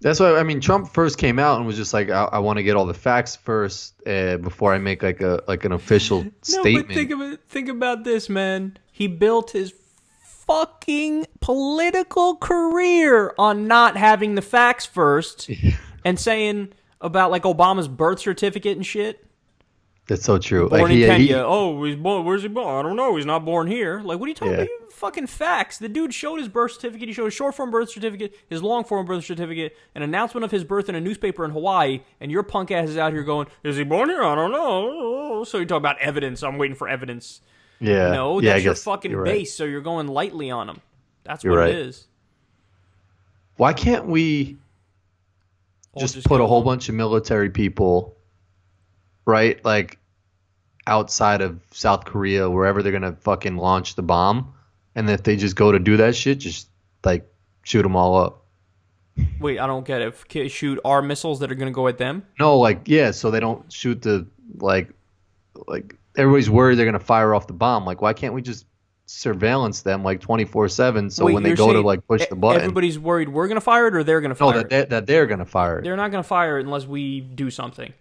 That's why, I mean, Trump first came out and was just like, I want to get all the facts first before I make like an official statement. But think about this, man. He built his fucking political career on not having the facts first and saying about like Obama's birth certificate and shit. That's so true. Born in Kenya. He's born. Where's he born? I don't know. He's not born here. Like, what are you talking about? You fucking facts. The dude showed his birth certificate. He showed his short form birth certificate, his long form birth certificate, an announcement of his birth in a newspaper in Hawaii, and your punk ass is out here going, is he born here? I don't know. So you talk about evidence. I'm waiting for evidence. Yeah. No, that's your fucking base, so you're going lightly on him. That's what it is. Why can't we just put a whole bunch of military people, right, like outside of South Korea, wherever they're gonna fucking launch the bomb, and if they just go to do that shit, just like shoot them all up? Wait, I don't get it. Shoot our missiles that are gonna go at them? No, so they don't shoot the like everybody's worried they're gonna fire off the bomb. Like, why can't we just surveillance them like 24/7? So when they go to like push the button, everybody's worried we're gonna fire it or they're gonna fire it. That they're gonna fire it. They're not gonna fire it unless we do something.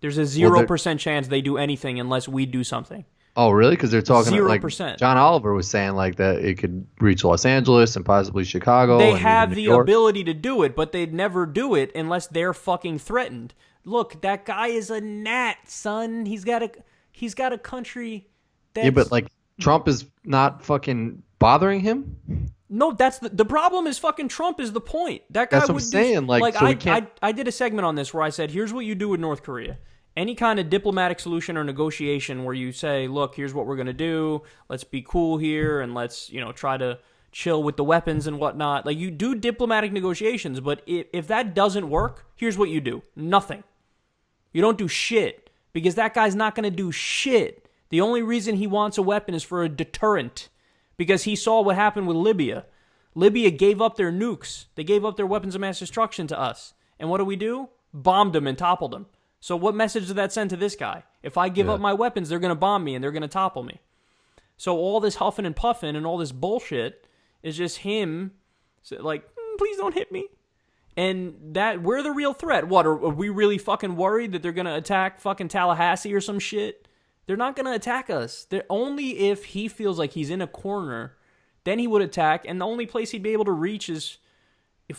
There's a 0% chance they do anything unless we do something. Oh, really? Because they're talking 0%. Like John Oliver was saying like that it could reach Los Angeles and possibly Chicago. They have the ability to do it, but they'd never do it unless they're fucking threatened. Look, that guy is a gnat, son. He's got a country that's... Yeah, but like Trump is not fucking bothering him? No, that's the problem is fucking Trump is the point. That guy that's what I'm saying. Like so I did a segment on this where I said, here's what you do with North Korea. Any kind of diplomatic solution or negotiation where you say, look, here's what we're going to do. Let's be cool here and let's, try to chill with the weapons and whatnot. Like, you do diplomatic negotiations, but if that doesn't work, here's what you do. Nothing. You don't do shit because that guy's not going to do shit. The only reason he wants a weapon is for a deterrent because he saw what happened with Libya. Libya gave up their nukes. They gave up their weapons of mass destruction to us. And what do? Bombed them and toppled them. So what message did that send to this guy? If I give up my weapons, they're going to bomb me and they're going to topple me. So all this huffing and puffing and all this bullshit is just him like, please don't hit me. And that we're the real threat. What, are we really fucking worried that they're going to attack fucking Tallahassee or some shit? They're not going to attack us. They're only if he feels like he's in a corner, then he would attack. And the only place he'd be able to reach is...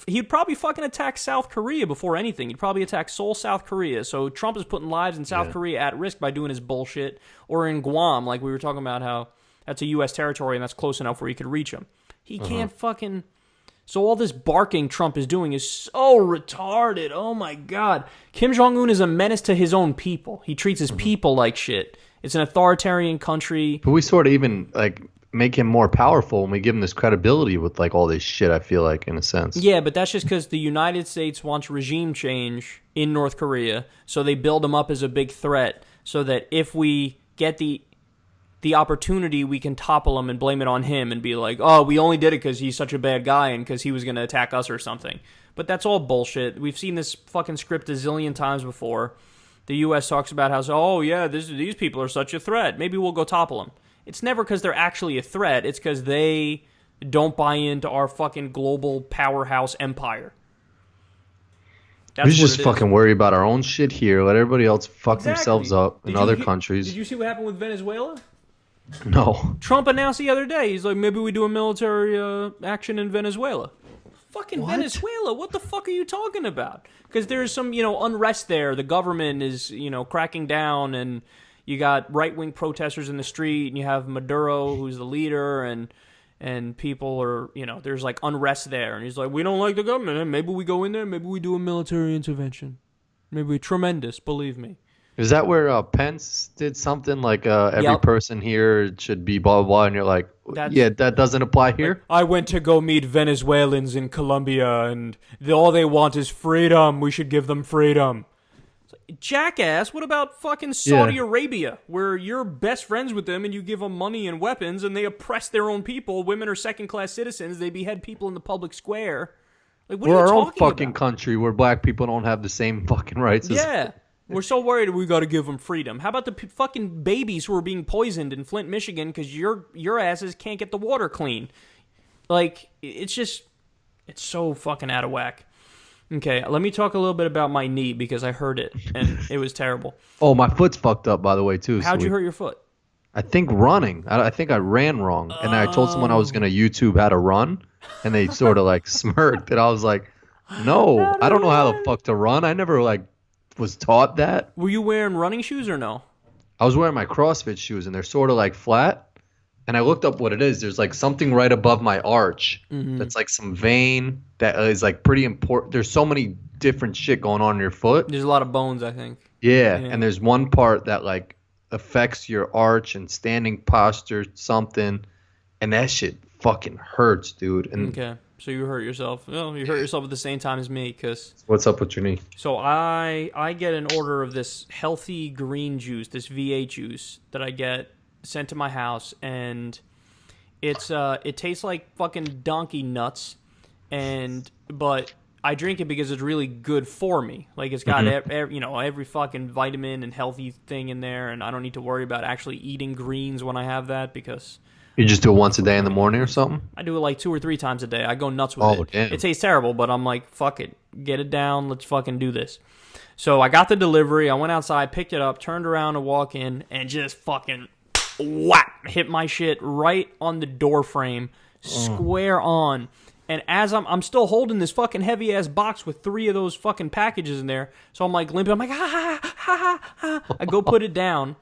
He'd probably fucking attack South Korea before anything. He'd probably attack Seoul, South Korea. So Trump is putting lives in South Korea at risk by doing his bullshit. Or in Guam, like we were talking about how that's a U.S. territory and that's close enough where he could reach him. He can't fucking... So all this barking Trump is doing is so retarded. Oh my God. Kim Jong-un is a menace to his own people. He treats his people like shit. It's an authoritarian country. But we sort of even like make him more powerful when we give him this credibility with like all this shit, I feel like, in a sense. Yeah, but that's just because the United States wants regime change in North Korea, so they build him up as a big threat so that if we get the opportunity, we can topple him and blame it on him and be like, oh, we only did it because he's such a bad guy and because he was going to attack us or something. But that's all bullshit. We've seen this fucking script a zillion times before. The U.S. talks about how, oh, yeah, these people are such a threat. Maybe we'll go topple them. It's never because they're actually a threat. It's because they don't buy into our fucking global powerhouse empire. We should just fucking worry about our own shit here. Let everybody else fuck themselves up in other countries. Did you see what happened with Venezuela? No. Trump announced the other day, he's like, maybe we do a military action in Venezuela. Fucking what? Venezuela? What the fuck are you talking about? Because there's some, unrest there. The government is, cracking down, and you got right-wing protesters in the street, and you have Maduro, who's the leader, and people are, there's like unrest there. And he's like, we don't like the government, and maybe we go in there, maybe we do a military intervention. Maybe tremendous, believe me. Is that where Pence did something like every person here should be blah, blah, blah, and you're like, that doesn't apply here? Like, I went to go meet Venezuelans in Colombia, and all they want is freedom. We should give them freedom. jackass, what about fucking Saudi Arabia, where you're best friends with them and you give them money and weapons and they oppress their own people? Women are second-class citizens. They behead people in the public square. Like, what are you We're our talking own fucking about? country where black people don't have the same fucking rights. Yeah. We're so worried we got to give them freedom. How about the fucking babies who are being poisoned in Flint, Michigan because your asses can't get the water clean? Like, it's so fucking out of whack. Okay, let me talk a little bit about my knee because I hurt it, and it was terrible. Oh, my foot's fucked up, by the way, too. How'd you hurt your foot? I think running. I think I ran wrong. And I told someone I was going to YouTube how to run, and they sort of, like, smirked. And I was like, no, I don't know how the fuck to run. I never, like, was taught that. Were you wearing running shoes or no? I was wearing my CrossFit shoes, and they're sort of, like, flat. And I looked up what it is. There's, like, something right above my arch that's, like, some vein that is, like, pretty important. There's so many different shit going on in your foot. There's a lot of bones, I think. Yeah, and there's one part that, like, affects your arch and standing posture, something. And that shit fucking hurts, dude. And okay, so you hurt yourself. Well, you hurt yourself at the same time as me, because... What's up with your knee? So I get an order of this healthy green juice, this V8 juice, that I get sent to my house, and it tastes like fucking donkey nuts, but I drink it because it's really good for me. Like, it's got every fucking vitamin and healthy thing in there, and I don't need to worry about actually eating greens when I have that, because you just do it once a day in the morning or something? I do it like 2 or 3 times a day. I go nuts with it. Damn. It tastes terrible, but I'm like, fuck it, get it down, let's fucking do this. So I got the delivery, I went outside, picked it up, turned around to walk in, and just fucking whap, hit my shit right on the door frame, square on. And as I'm still holding this fucking heavy ass box with 3 of those fucking packages in there, so I'm like limping. I'm like, ha ha ha ha. I go put it down,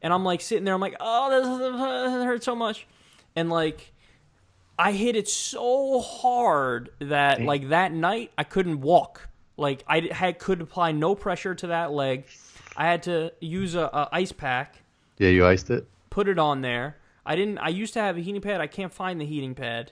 and I'm like sitting there. I'm like, oh, this hurts so much, and like I hit it so hard that like that night I couldn't walk. Like could apply no pressure to that leg. I had to use a ice pack. Yeah, you iced it. Put it on there. I used to have a heating pad. I can't find the heating pad.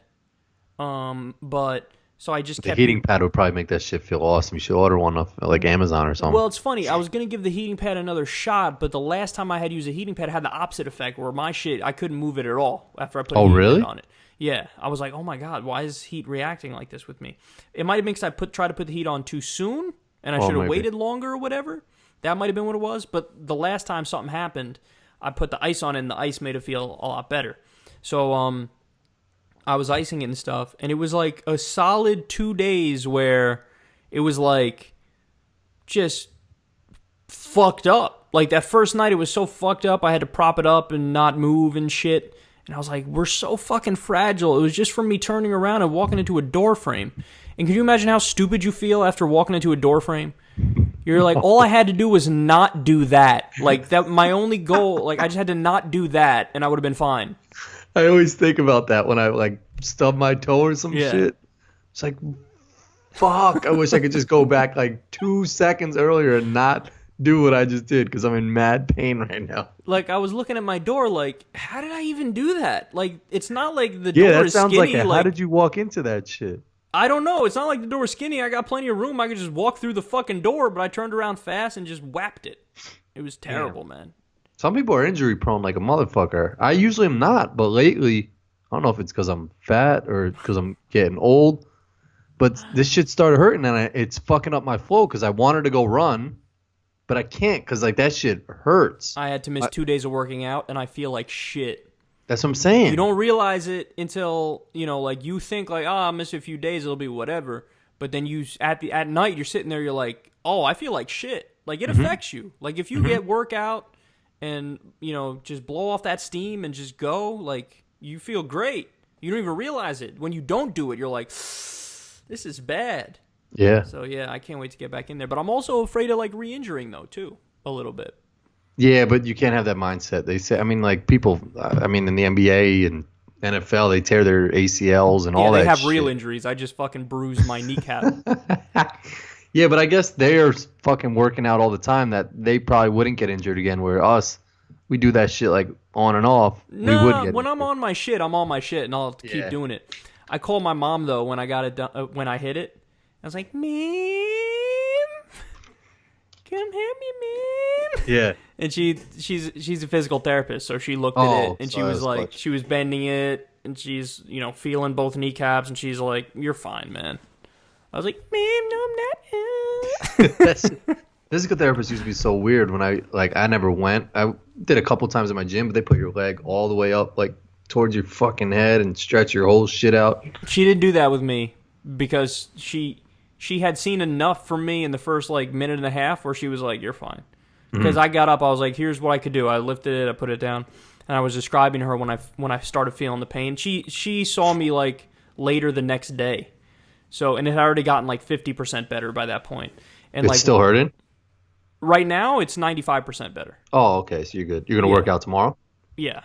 But so I just kept... The heating pad would probably make that shit feel awesome. You should order one off like Amazon or something. Well, it's funny. I was going to give the heating pad another shot, but the last time I had used a heating pad, it had the opposite effect where my shit, I couldn't move it at all after I put a heating pad on it. Yeah. I was like, oh my God, why is heat reacting like this with me? It might have been because I tried to put the heat on too soon, and I should have waited longer or whatever. That might have been what it was. But the last time something happened, I put the ice on it, and the ice made it feel a lot better. So, I was icing it and stuff, and it was like a solid 2 days where it was like just fucked up. Like that first night, it was so fucked up, I had to prop it up and not move and shit. And I was like, we're so fucking fragile. It was just from me turning around and walking into a door frame. And can you imagine how stupid you feel after walking into a door frame? You're like, all I had to do was not do that. Like that, my only goal, like I just had to not do that, and I would have been fine. I always think about that when I like stub my toe or some shit. It's like, fuck. I wish I could just go back like 2 seconds earlier and not do what I just did because I'm in mad pain right now. Like I was looking at my door, like, how did I even do that? Like, it's not like the door that is sounds skinny. How did you walk into that shit? I don't know. It's not like the door is skinny. I got plenty of room. I could just walk through the fucking door, but I turned around fast and just whapped it. It was terrible, man. Some people are injury prone like a motherfucker. I usually am not, but lately, I don't know if it's because I'm fat or because I'm getting old, but this shit started hurting and it's fucking up my flow because I wanted to go run, but I can't because like that shit hurts. I had to miss 2 days of working out and I feel like shit. That's what I'm saying. You don't realize it until, like you think like, I'll miss a few days, it'll be whatever. But then at night, you're sitting there, you're like, oh, I feel like shit. Like it affects you. Like if you get workout and, just blow off that steam and just go, like, you feel great. You don't even realize it. When you don't do it, you're like, this is bad. Yeah. So, yeah, I can't wait to get back in there. But I'm also afraid of, like, re-injuring, though, too, a little bit. Yeah, but you can't have that mindset. They say, like, people, in the NBA and NFL, they tear their ACLs and all that shit. Yeah, they have real injuries. I just fucking bruised my kneecap. Yeah, but I guess they're fucking working out all the time that they probably wouldn't get injured again, where us, we do that shit like on and off. No, we would get when injured. I'm on my shit, I'm on my shit, and I'll keep doing it. I called my mom, though, when I got it done, when I hit it. I was like, Mom, come help me, man. Yeah. And she's a physical therapist, so she looked at it and she was like, she was bending it and she's, feeling both kneecaps and she's like, you're fine, man. I was like, ma'am, no, I'm not. Physical therapists used to be so weird when I never went. I did a couple times in my gym, but they put your leg all the way up, like, towards your fucking head and stretch your whole shit out. She didn't do that with me because she had seen enough from me in the first, like, minute and a half where she was like, you're fine. Because I got up, I was like, here's what I could do. I lifted it, I put it down, and I was describing to her when I started feeling the pain. She saw me, like, later the next day. So, and it had already gotten, like, 50% better by that point. And it's still hurting? Right now, it's 95% better. Oh, okay, so you're good. You're going to work out tomorrow? Yeah.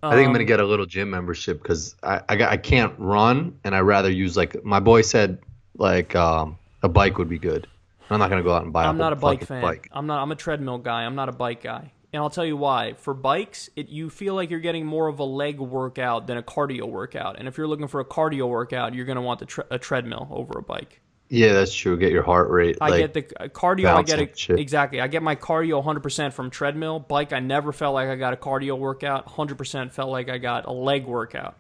I think I'm going to get a little gym membership because I can't run, and I'd rather use, like, my boy said, like, a bike would be good. I'm not going to go out and buy I'm not a bike fan. I'm a treadmill guy. I'm not a bike guy. And I'll tell you why. For bikes, you feel like you're getting more of a leg workout than a cardio workout. And if you're looking for a cardio workout, you're going to want a treadmill over a bike. Yeah, that's true. Get your heart rate. I get the cardio. I get it exactly. I get my cardio 100% from treadmill. Bike, I never felt like I got a cardio workout. 100% felt like I got a leg workout.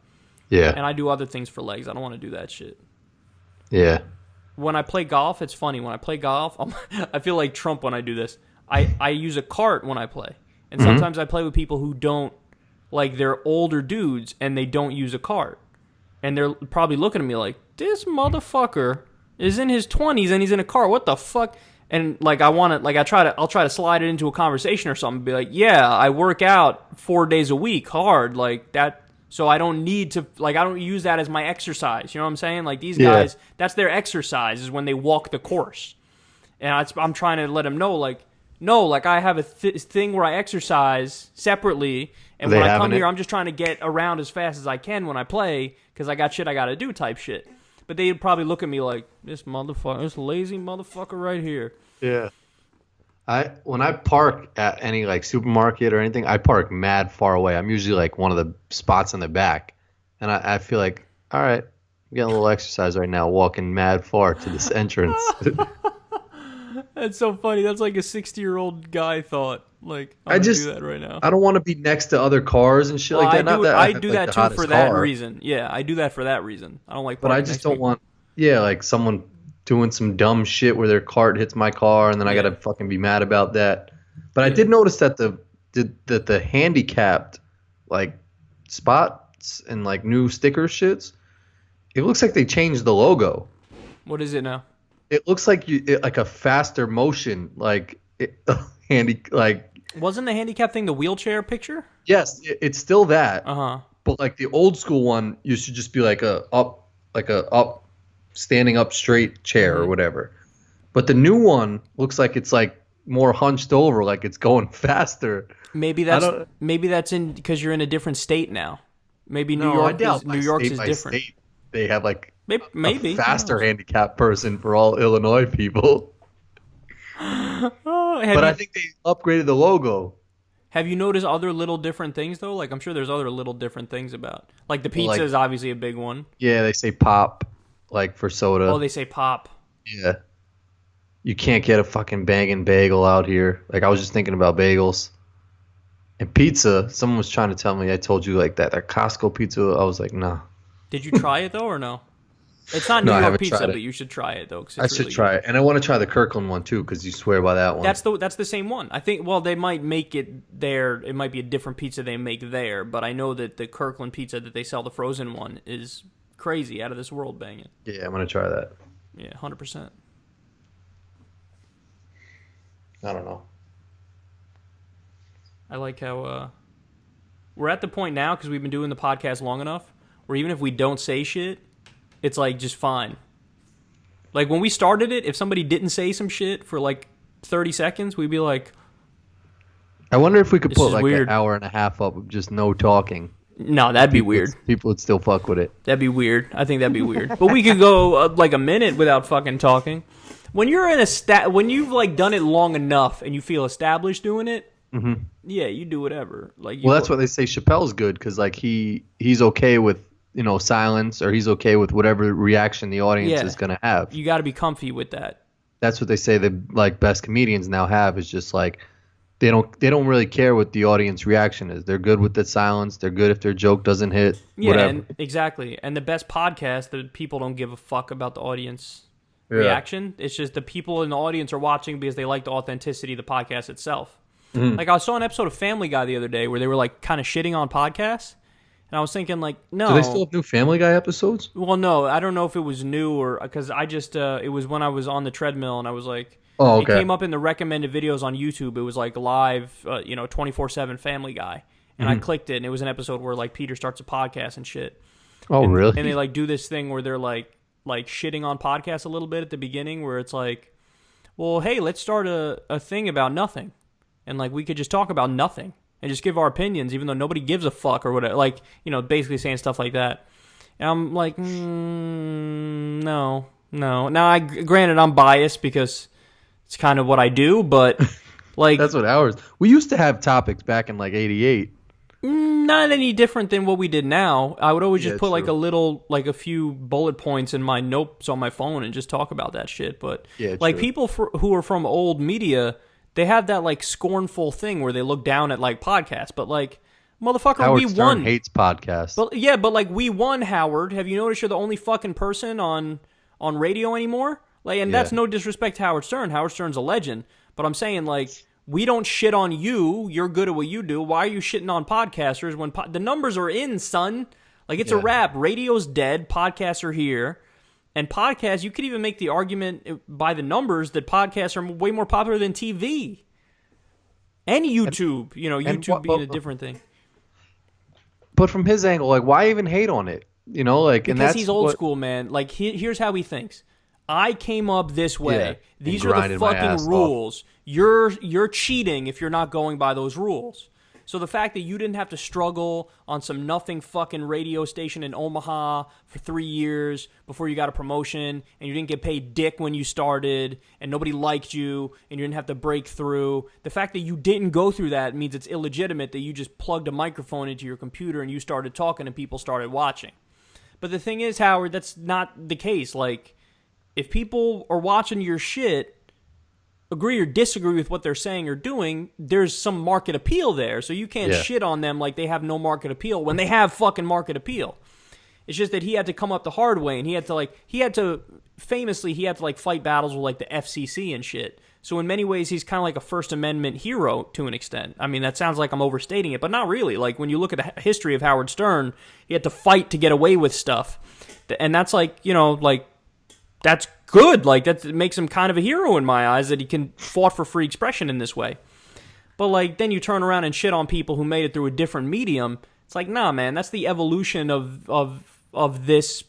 Yeah. And I do other things for legs. I don't want to do that shit. Yeah. When I play golf, it's funny. When I play golf, I feel like Trump when I do this. I use a cart when I play. And sometimes I play with people who don't, like, they're older dudes and they don't use a cart. And they're probably looking at me like, this motherfucker is in his 20s and he's in a car. What the fuck? And, like, I'll try to slide it into a conversation or something. Be like, yeah, I work out 4 days a week hard. Like, that. So I don't need to, like, I don't use that as my exercise. You know what I'm saying? Like, these guys, that's their exercise is when they walk the course. And I'm trying to let them know, like, no, like, I have a thing where I exercise separately. And when I come here, I'm just trying to get around as fast as I can when I play because I got shit I got to do type shit. But they'd probably look at me like, this lazy motherfucker right here. Yeah. When I park at any, like, supermarket or anything, I park mad far away. I'm usually, like, one of the spots in the back. And I feel like, all right, I'm getting a little exercise right now, walking mad far to this entrance. That's so funny. That's like a 60-year-old guy thought. Like, I'm going to do that right now. I don't want to be next to other cars and shit like that. I do that too for that reason. Yeah, I do that for that reason. I don't like But I just don't want, like, someone doing some dumb shit where their cart hits my car and then I got to fucking be mad about that. But I did notice that the handicapped, like, spots and, like, new sticker shits, it looks like they changed the logo. What is it now? It looks like like a faster motion, like Wasn't the handicap thing the wheelchair picture? Yes, it's still that. But, like, the old school one, you should just be like a standing up straight chair or whatever. But the new one looks like it's, like, more hunched over, like it's going faster. Maybe that's in because you're in a different state now. Maybe New York's is different. State, they have, like, maybe a faster handicap person for all Illinois people. But I think they upgraded the logo. Have you noticed other little different things, though? Like, I'm sure there's other little different things about. Like, the pizza is obviously a big one. Yeah, they say pop, like, for soda. Oh, they say pop. Yeah. You can't get a fucking banging bagel out here. Like, I was just thinking about bagels. And pizza, someone was trying to tell me, I told you, like, that Costco pizza. I was like, nah. Did you try it, though, or no? It's not New York pizza, but you should try it, though. I should try it. And I want to try the Kirkland one, too, because you swear by that one. That's the same one. I think, well, they might make it there. It might be a different pizza they make there, but I know that the Kirkland pizza that they sell, the frozen one, is crazy, out of this world banging. Yeah, I'm going to try that. Yeah, 100%. I don't know. I like how we're at the point now, because we've been doing the podcast long enough, where even if we don't say shit, it's, like, just fine. Like, when we started it, if somebody didn't say some shit for, like, 30 seconds, we'd be like... I wonder if we could put, like, an hour and a half up of just no talking. No, that'd be weird. People would still fuck with it. That'd be weird. I think that'd be weird. But we could go, like, a minute without fucking talking. When you're in when you've, like, done it long enough and you feel established doing it, yeah, you do whatever. Like, that's why they say Chappelle's good, because, like, he's okay with, silence, or he's okay with whatever reaction the audience is going to have. You got to be comfy with that. that's what they say the like best comedians now have is just like they don't really care what the audience reaction is. They're good with the silence. They're good if their joke doesn't hit. Yeah, whatever. exactly. And the best podcast, the people don't give a fuck about the audience reaction. It's just the people in the audience are watching because they like the authenticity of the podcast itself. Mm-hmm. Like I saw an episode of Family Guy the other day where they were like kind of shitting on podcasts. And I was thinking, like, no. Do they still have new Family Guy episodes? Well, no. I don't know if it was new or... Because I just... it was when I was on the treadmill and I was like... Oh, okay. It came up in the recommended videos on YouTube. It was like live, 24/7 Family Guy. And I clicked it and it was an episode where like Peter starts a podcast and shit. Oh, really? And they like do this thing where they're like shitting on podcasts a little bit at the beginning where it's like, well, hey, let's start a thing about nothing. And like we could just talk about nothing. And just give our opinions, even though nobody gives a fuck or whatever. Like, basically saying stuff like that. And I'm like, no. Now, granted, I'm biased because it's kind of what I do, but like... That's what ours... We used to have topics back in like 88. Not any different than what we did now. I would always just put like a few bullet points in my notes on my phone and just talk about that shit. But like people who are from old media... They have that like scornful thing where they look down at like podcasts, but like, motherfucker, Howard we Stern won. Hates podcasts. But like we won, Howard. Have you noticed you're the only fucking person on radio anymore? Like, and that's no disrespect to Howard Stern. Howard Stern's a legend, but I'm saying like we don't shit on you. You're good at what you do. Why are you shitting on podcasters when the numbers are in, son? Like it's a wrap. Radio's dead. Podcasts are here. And podcasts, you could even make the argument by the numbers that podcasts are way more popular than TV. And YouTube. YouTube being a different thing. But from his angle, like, why even hate on it? Because he's old school, man. Like, here's how he thinks. I came up this way. Yeah, these are the fucking rules. You're cheating if you're not going by those rules. So the fact that you didn't have to struggle on some nothing fucking radio station in Omaha for 3 years before you got a promotion, and you didn't get paid dick when you started, and nobody liked you, and you didn't have to break through, the fact that you didn't go through that means it's illegitimate that you just plugged a microphone into your computer and you started talking and people started watching. But the thing is, Howard, that's not the case. Like, if people are watching your shit, agree or disagree with what they're saying or doing, there's some market appeal there. So you can't shit on them like they have no market appeal when they have fucking market appeal. It's just that he had to come up the hard way, and he had to fight battles with like the FCC and shit. So in many ways, he's kind of like a First Amendment hero to an extent. I mean, that sounds like I'm overstating it, but not really. Like when you look at the history of Howard Stern, he had to fight to get away with stuff. And that's like, that's good. Like that makes him kind of a hero in my eyes that he can fought for free expression in this way. But like then you turn around and shit on people who made it through a different medium. It's like, nah, man, that's the evolution of this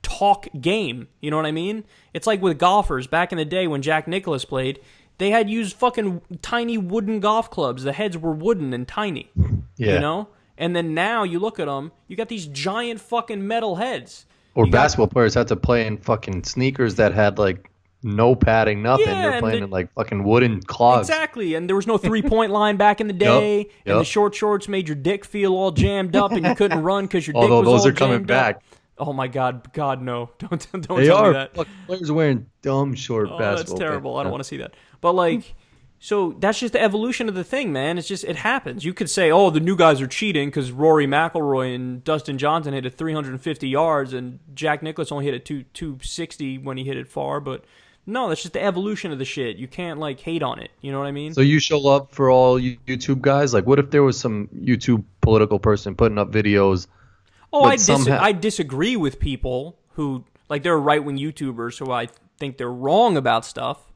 talk game. You know what I mean? It's like with golfers back in the day when Jack Nicklaus played. They had used fucking tiny wooden golf clubs. The heads were wooden and tiny. Yeah. And then now you look at them, you got these giant fucking metal heads. Or basketball players had to play in fucking sneakers that had like no padding, nothing. They're playing in like fucking wooden clogs. Exactly, and there was no 3-point line back in the day, and the short shorts made your dick feel all jammed up, and you couldn't run because your dick was all jammed up. Although those are coming back. Oh my God, no! Don't they tell are. me that. Players are wearing dumb short basketball. That's terrible. I don't want to see that. But like. So that's just the evolution of the thing, man. It's just, it happens. You could say, oh, the new guys are cheating because Rory McIlroy and Dustin Johnson hit it 350 yards and Jack Nicklaus only hit it 260 when he hit it far. But no, that's just the evolution of the shit. You can't, like, hate on it. You know what I mean? So you show love for all YouTube guys? Like, what if there was some YouTube political person putting up videos? Oh, I disagree with people who, like, there are right-wing YouTubers who I think they're wrong about stuff.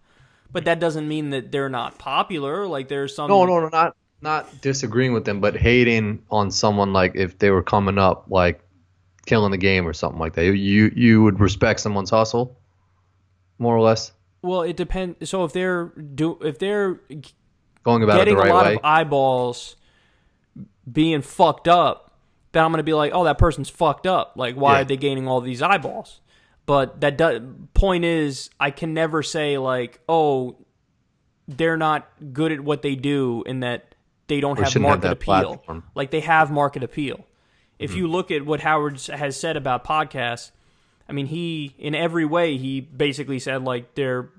But that doesn't mean that they're not popular. Like there's some. No, not disagreeing with them, but hating on someone like if they were coming up like killing the game or something like that. You would respect someone's hustle, more or less. Well, it depends. So if they're going about getting it the right a lot way, of eyeballs, being fucked up, then I'm gonna be like, oh, that person's fucked up. Like, why are they gaining all these eyeballs? But point is, I can never say like, oh, they're not good at what they do, and that they don't have market appeal. Platform. Like they have market appeal. If you look at what Howard has said about podcasts, I mean, he in every way he basically said like they're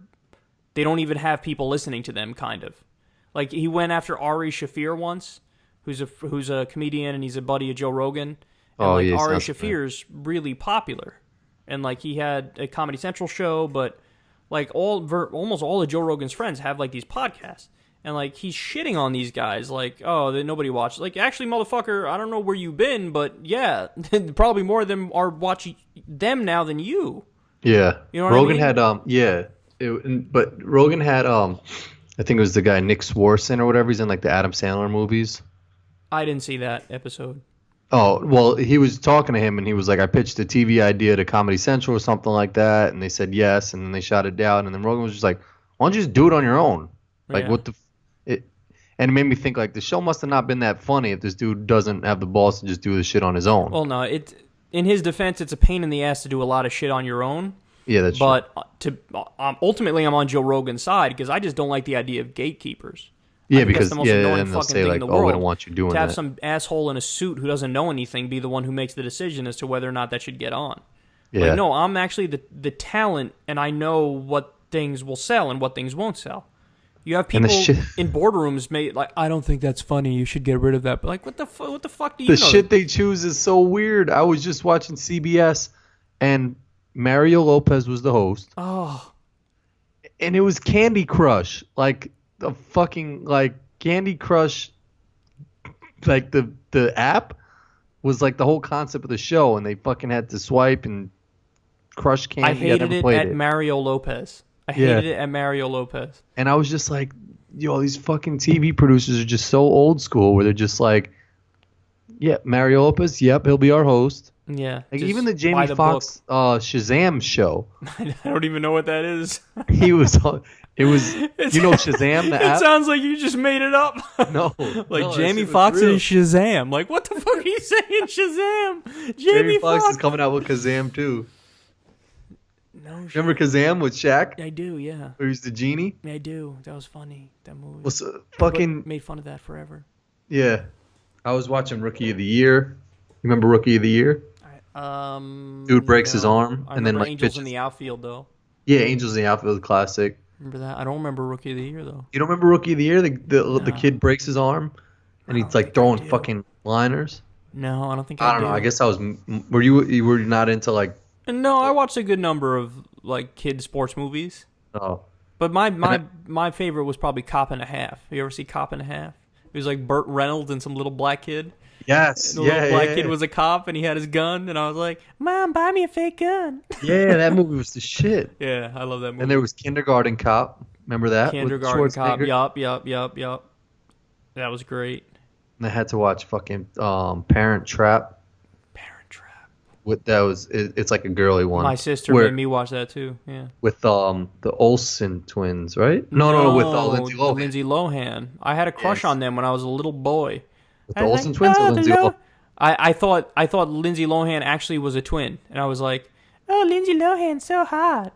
they don't even have people listening to them, kind of. Like, he went after Ari Shaffir once, who's a comedian, and he's a buddy of Joe Rogan. And, Ari Shaffir's really popular. And, like, he had a Comedy Central show, but, like, almost all of Joe Rogan's friends have, like, these podcasts. And, like, he's shitting on these guys, like, oh, that nobody watches. Like, actually, motherfucker, I don't know where you've been, but, yeah, probably more of them are watching them now than you. Yeah. You know what Rogan I mean? had, but Rogan had, I think it was the guy Nick Swartzen or whatever. He's in, like, the Adam Sandler movies. I didn't see that episode. Oh, well, he was talking to him, and he was like, I pitched a TV idea to Comedy Central or something like that, and they said yes, and then they shot it down, and then Rogan was just like, why don't you just do it on your own? Like, what the... And it made me think, like, the show must have not been that funny if this dude doesn't have the balls to just do this shit on his own. Well, no, in his defense, it's a pain in the ass to do a lot of shit on your own. Yeah, that's true. But ultimately, I'm on Joe Rogan's side because I just don't like the idea of gatekeepers. Yeah, because that's the most annoying fucking thing in the world. we don't want you doing that. To have some asshole in a suit who doesn't know anything be the one who makes the decision as to whether or not that should get on. Yeah. Like, no, I'm actually the talent, and I know what things will sell and what things won't sell. You have people in boardrooms like, I don't think that's funny. You should get rid of that. But like, what the fuck do you know? The shit they choose is so weird. I was just watching CBS, and Mario Lopez was the host. Oh. And it was Candy Crush, like the fucking like Candy Crush, like the app was like the whole concept of the show, and they fucking had to swipe and crush candy. I hated it at Mario Lopez. I hated it at Mario Lopez. And I was just like, yo, these fucking TV producers are just so old school where they're just like, yeah, Mario Lopez, yep, he'll be our host. Yeah. Like even the Jamie Foxx Shazam show. I don't even know what that is. You know Shazam, the app? It sounds like you just made it up. No. Jamie Foxx and Shazam. Like, what the fuck are you saying, Shazam? Jamie Foxx is coming out with Kazam too. No, remember Kazam with Shaq? I do, yeah. Where he's the genie? I do. That was funny. That movie. Was fucking made fun of that forever. Yeah. I was watching Rookie of the Year. You remember Rookie of the Year? Dude breaks his arm and then like Angels pitches. in the Outfield though. Yeah, Angels in the Outfield classic. Remember that? I don't remember Rookie of the Year though. You don't remember Rookie of the Year? The kid breaks his arm and he's like throwing fucking liners. No, I don't think I don't know. I guess I was. Were you not into like? No, I watched a good number of like kid sports movies. Oh. But my favorite was probably Cop and a Half. You ever see Cop and a Half? It was like Burt Reynolds and some little black kid. Yes. And the little black kid was a cop and he had his gun and I was like, Mom, buy me a fake gun. Yeah, that movie was the shit. Yeah, I love that movie. And there was Kindergarten Cop. Remember that? Kindergarten Cop. Yup. That was great. And I had to watch fucking Parent Trap. It's like a girly one. My sister made me watch that too. Yeah. With the Olsen twins, right? No, with Lindsay Lohan. Lindsay Lohan. I had a crush on them when I was a little boy. With the Olsen twins or Lindsay Lohan? I thought Lindsay Lohan actually was a twin, and I was like, oh, Lindsay Lohan's so hot.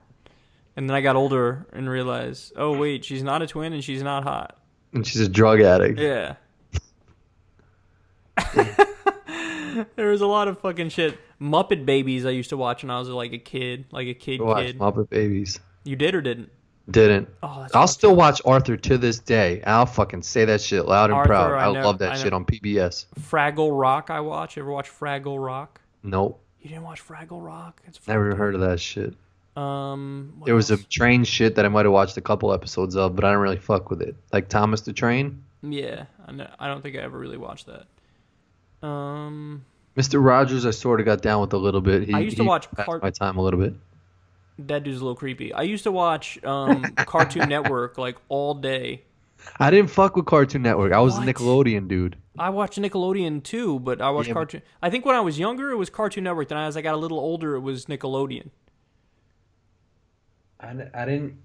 And then I got older and realized, oh wait, she's not a twin and she's not hot. And she's a drug addict. Yeah. There was a lot of fucking shit. Muppet Babies I used to watch when I was like a kid. Muppet Babies. You did or didn't? Didn't. Oh, I'll still watch Arthur to this day. I'll fucking say that shit loud and proud. I love that shit on PBS. Fraggle Rock I watch. Ever watch Fraggle Rock? Nope. You didn't watch Fraggle Rock? It's never heard of that shit. There was a train shit that I might have watched a couple episodes of, but I don't really fuck with it. Like Thomas the Train? Yeah. I don't think I ever really watched that. Mr. Rogers, I sort of got down with a little bit. I used to watch my time a little bit. That dude's a little creepy. I used to watch Cartoon Network like all day. I didn't fuck with Cartoon Network. I was a Nickelodeon dude. I watched Nickelodeon too, but I watched Cartoon. I think when I was younger, it was Cartoon Network. Then as I got a little older, it was Nickelodeon. I didn't.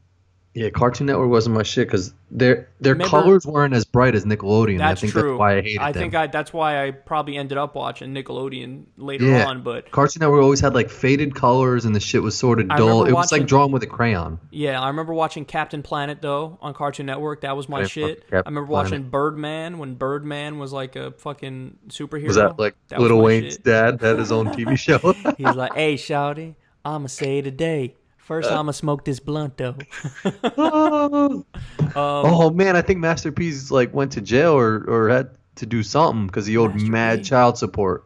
Yeah, Cartoon Network wasn't my shit because their colors weren't as bright as Nickelodeon. That's true. That's why I hated them. I think that's why I probably ended up watching Nickelodeon later on. But Cartoon Network always had like faded colors and the shit was sort of dull. It was like drawn with a crayon. Yeah, I remember watching Captain Planet though on Cartoon Network. That was my shit. I remember watching Birdman when Birdman was like a fucking superhero. Was that like Lil Wayne's dad had his own TV show? He's like, "Hey, shawty, I'ma say today, First I'ma smoke this blunt though. Oh man, I think Master P's like went to jail or had to do something because he owed Master mad P? child support.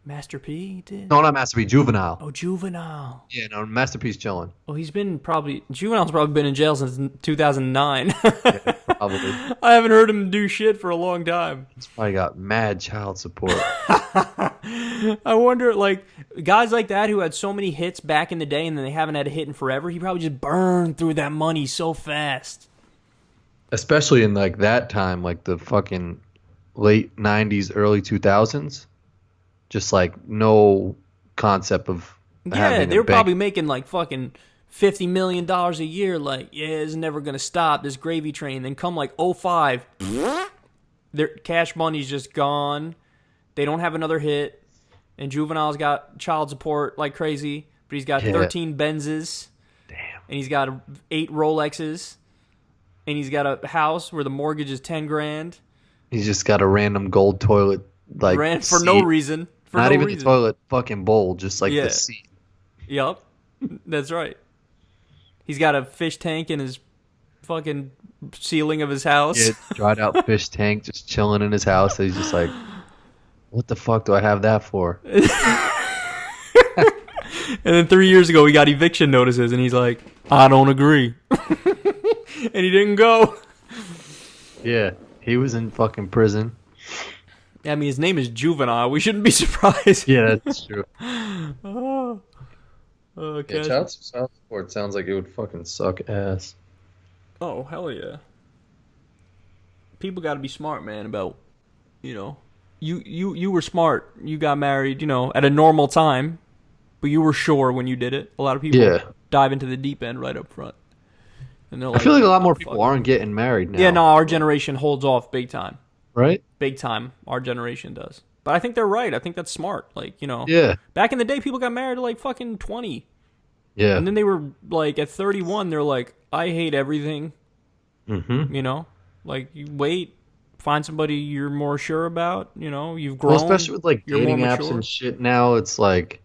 Master P did? No, not Master P, Juvenile. Oh, Juvenile. Yeah, no, Master P's chilling. Well, Juvenile's probably been in jail since 2009. Yeah, probably. I haven't heard him do shit for a long time. He's probably got mad child support. I wonder, like, guys like that who had so many hits back in the day and then they haven't had a hit in forever, he probably just burned through that money so fast. Especially in, like, that time, like, the fucking late 90s, early 2000s. Just, like, no concept of having they were probably making, like, fucking $50 million a year. Like, yeah, it's never going to stop, this gravy train. Then come, like, 05, their cash money's just gone. They don't have another hit. And Juvenile's got child support like crazy, but he's got 13 Benzes. Damn. And he's got 8 Rolexes. And he's got a house where the mortgage is $10,000. He's just got a random gold toilet, like, ran for no reason. Not even the toilet fucking bowl, just like the seat. Yup. That's right. He's got a fish tank in his fucking ceiling of his house. Yeah, dried out fish tank just chilling in his house. He's just like, what the fuck do I have that for? And then 3 years ago, he got eviction notices, and he's like, I don't agree. And he didn't go. Yeah, he was in fucking prison. I mean, his name is Juvenile. We shouldn't be surprised. Yeah, that's true. Okay. Yeah, child support sounds like it would fucking suck ass. Oh, hell yeah. People got to be smart, man, about, you were smart. You got married, at a normal time, but you were sure when you did it. A lot of people dive into the deep end right up front. And I feel like a lot more people aren't getting married now. Yeah, no, our generation holds off big time. Right? Big time, our generation does. But I think they're right. I think that's smart. Like, Yeah. Back in the day, people got married at like fucking 20. Yeah. And then they were like, at 31, they're like, I hate everything. Mm-hmm. Like, you wait, find somebody you're more sure about. You've grown. Well, especially with like dating apps and shit now, it's like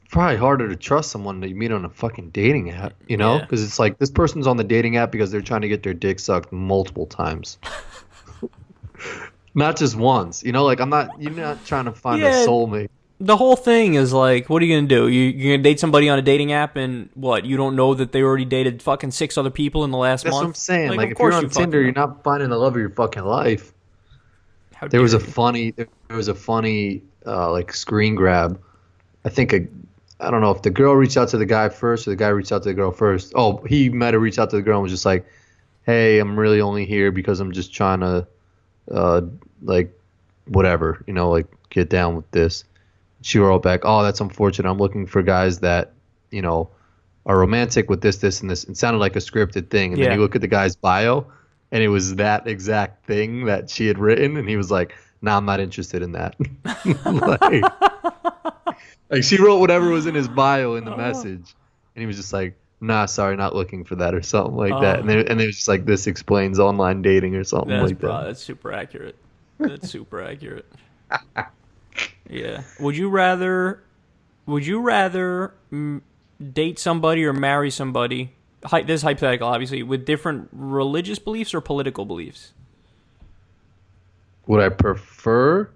probably harder to trust someone that you meet on a fucking dating app, because it's like this person's on the dating app because they're trying to get their dick sucked multiple times. Not just once, like you're not trying to find a soulmate. The whole thing is like, what are you going to do? You're going to date somebody on a dating app and what? You don't know that they already dated fucking 6 other people in the last month? That's what I'm saying. Like if you're on Tinder, you're not finding the love of your fucking life. There was a funny like screen grab. I think I don't know if the girl reached out to the guy first or the guy reached out to the girl first. Oh, he might have reached out to the girl and was just like, hey, I'm really only here because I'm just trying to like whatever, like get down with this. She wrote back, oh, that's unfortunate. I'm looking for guys that, are romantic with this, and this. It sounded like a scripted thing. And then you look at the guy's bio and it was that exact thing that she had written. And he was like, nah, I'm not interested in that. like she wrote whatever was in his bio in the message. And he was just like, nah, sorry, not looking for that or something like that. And it was just like, this explains online dating or something like that. That's super accurate. That's super accurate. Yeah. Would you rather date somebody or marry somebody? This is hypothetical, obviously, with different religious beliefs or political beliefs? Would I prefer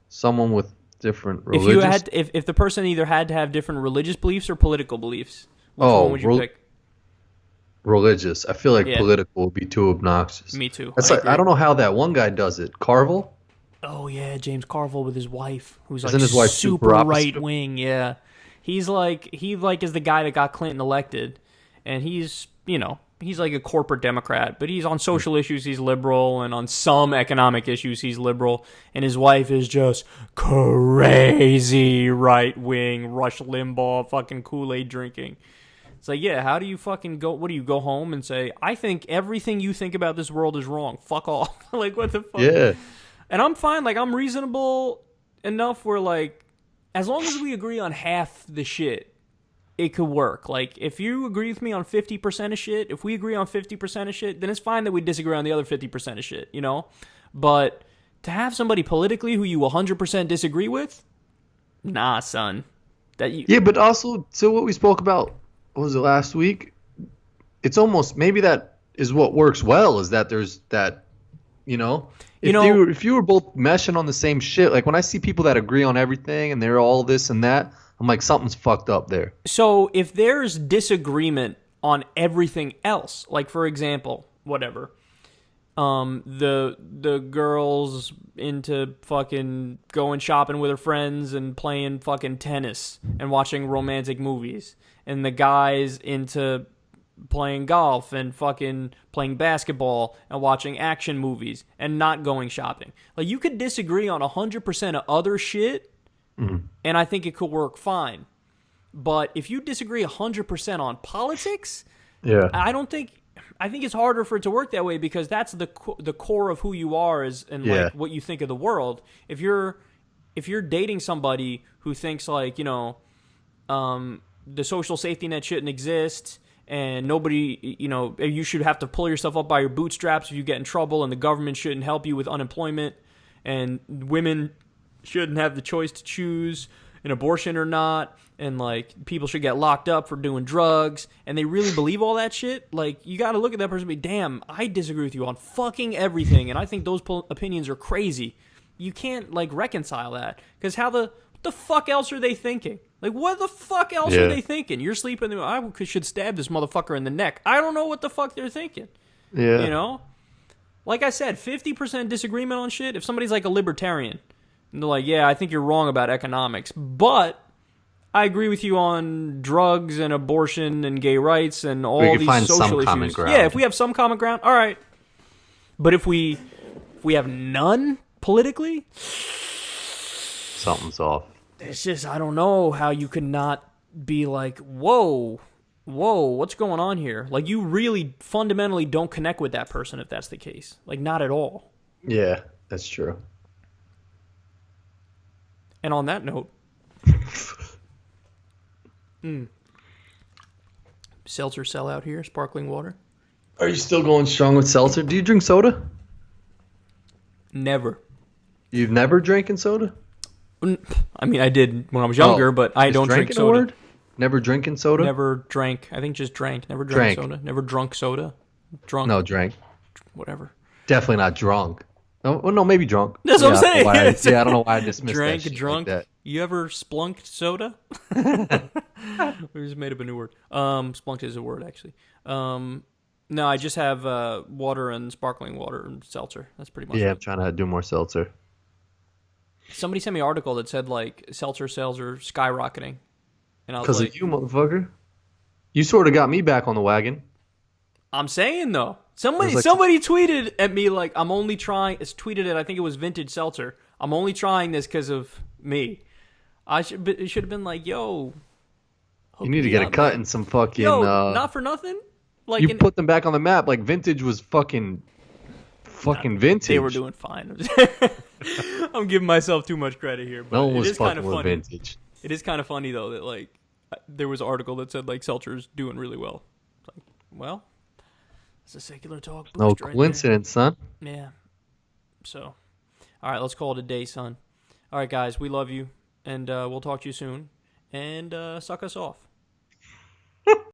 someone with different religious? If the person either had to have different religious beliefs or political beliefs, which one would you pick? Religious. I feel like political would be too obnoxious. Me too. I don't know how that one guy does it. Carville? Oh yeah, James Carville with his wife, who's like his wife super right wing. Yeah, he is the guy that got Clinton elected, and he's like a corporate Democrat, but he's on social issues he's liberal, and on some economic issues he's liberal, and his wife is just crazy right wing, Rush Limbaugh, fucking Kool-Aid drinking. It's like, yeah, how do you fucking go? What do you go home and say? I think everything you think about this world is wrong. Fuck off. Like, what the fuck? Yeah. And I'm fine. Like, I'm reasonable enough where, like, as long as we agree on half the shit, it could work. Like, if you agree with me on 50% of shit, if we agree on 50% of shit, then it's fine that we disagree on the other 50% of shit, But to have somebody politically who you 100% disagree with, nah, son. Yeah, but also, so what we spoke about, what was it, last week? It's almost, maybe that is what works well, is that there's that, if you were both meshing on the same shit, like when I see people that agree on everything and they're all this and that, I'm like, something's fucked up there. So if there's disagreement on everything else, like for example, whatever, the girl's into fucking going shopping with her friends and playing fucking tennis and watching romantic movies, and the guy's into playing golf and fucking playing basketball and watching action movies and not going shopping. Like, you could disagree on 100% of other shit, and I think it could work fine. But if you disagree 100% on politics, I think it's harder for it to work that way, because that's the core of who you are like what you think of the world. If you're dating somebody who thinks like, the social safety net shouldn't exist, and nobody, you should have to pull yourself up by your bootstraps if you get in trouble, and the government shouldn't help you with unemployment, and women shouldn't have the choice to choose an abortion or not, and like people should get locked up for doing drugs, and they really believe all that shit, like you got to look at that person and be, damn, I disagree with you on fucking everything, and I think those opinions are crazy. You can't like reconcile that, because what the fuck else are they thinking? Like, what the fuck else are they thinking? You're sleeping, I should stab this motherfucker in the neck. I don't know what the fuck they're thinking. Yeah. Like I said, 50% disagreement on shit. If somebody's like a libertarian, and they're like, yeah, I think you're wrong about economics, but I agree with you on drugs and abortion and gay rights and all these social issues. Common ground. Yeah, if we have some common ground, all right. But if we have none politically, something's off. It's just, I don't know how you could not be like, whoa, what's going on here? Like, you really fundamentally don't connect with that person if that's the case. Like, not at all. Yeah, that's true. And on that note, Seltzer sell out here, sparkling water. Are you still going strong with seltzer? Do you drink soda? Never. You've never drank soda? I mean, I did when I was younger, but I don't drink soda. Word? Never drinking soda? Never drank. I think just drank. Never drank soda. Never drunk soda. Drunk. No, drank. Whatever. Definitely not drunk. No, maybe drunk. That's what I'm saying. I don't know why I dismissed Drank, that shit drunk. like that. You ever splunked soda? We just made up a new word. Splunked is a word, actually. No, I just have water and sparkling water and seltzer. That's pretty much it. I'm trying to do more seltzer. Somebody sent me an article that said, like, seltzer sales are skyrocketing. And I was because of you, motherfucker. You sort of got me back on the wagon. I'm saying, though. Somebody tweeted at me, like, I'm only trying... It's tweeted at, I think it was Vintage Seltzer. I'm only trying this because of me. It should have been like, yo... You need to get a cut in some fucking... Yo, not for nothing? Like, you put them back on the map. Like, Vintage was fucking Vintage. They were doing fine. I'm giving myself too much credit here, but no one was it is kind of funny. Vintage. It is kind of funny though that like there was an article that said like Seltzer's doing really well. It's like, well, it's a secular talk boost. No coincidence, son. Yeah. So, all right, let's call it a day, son. All right, guys, we love you, and we'll talk to you soon. And suck us off.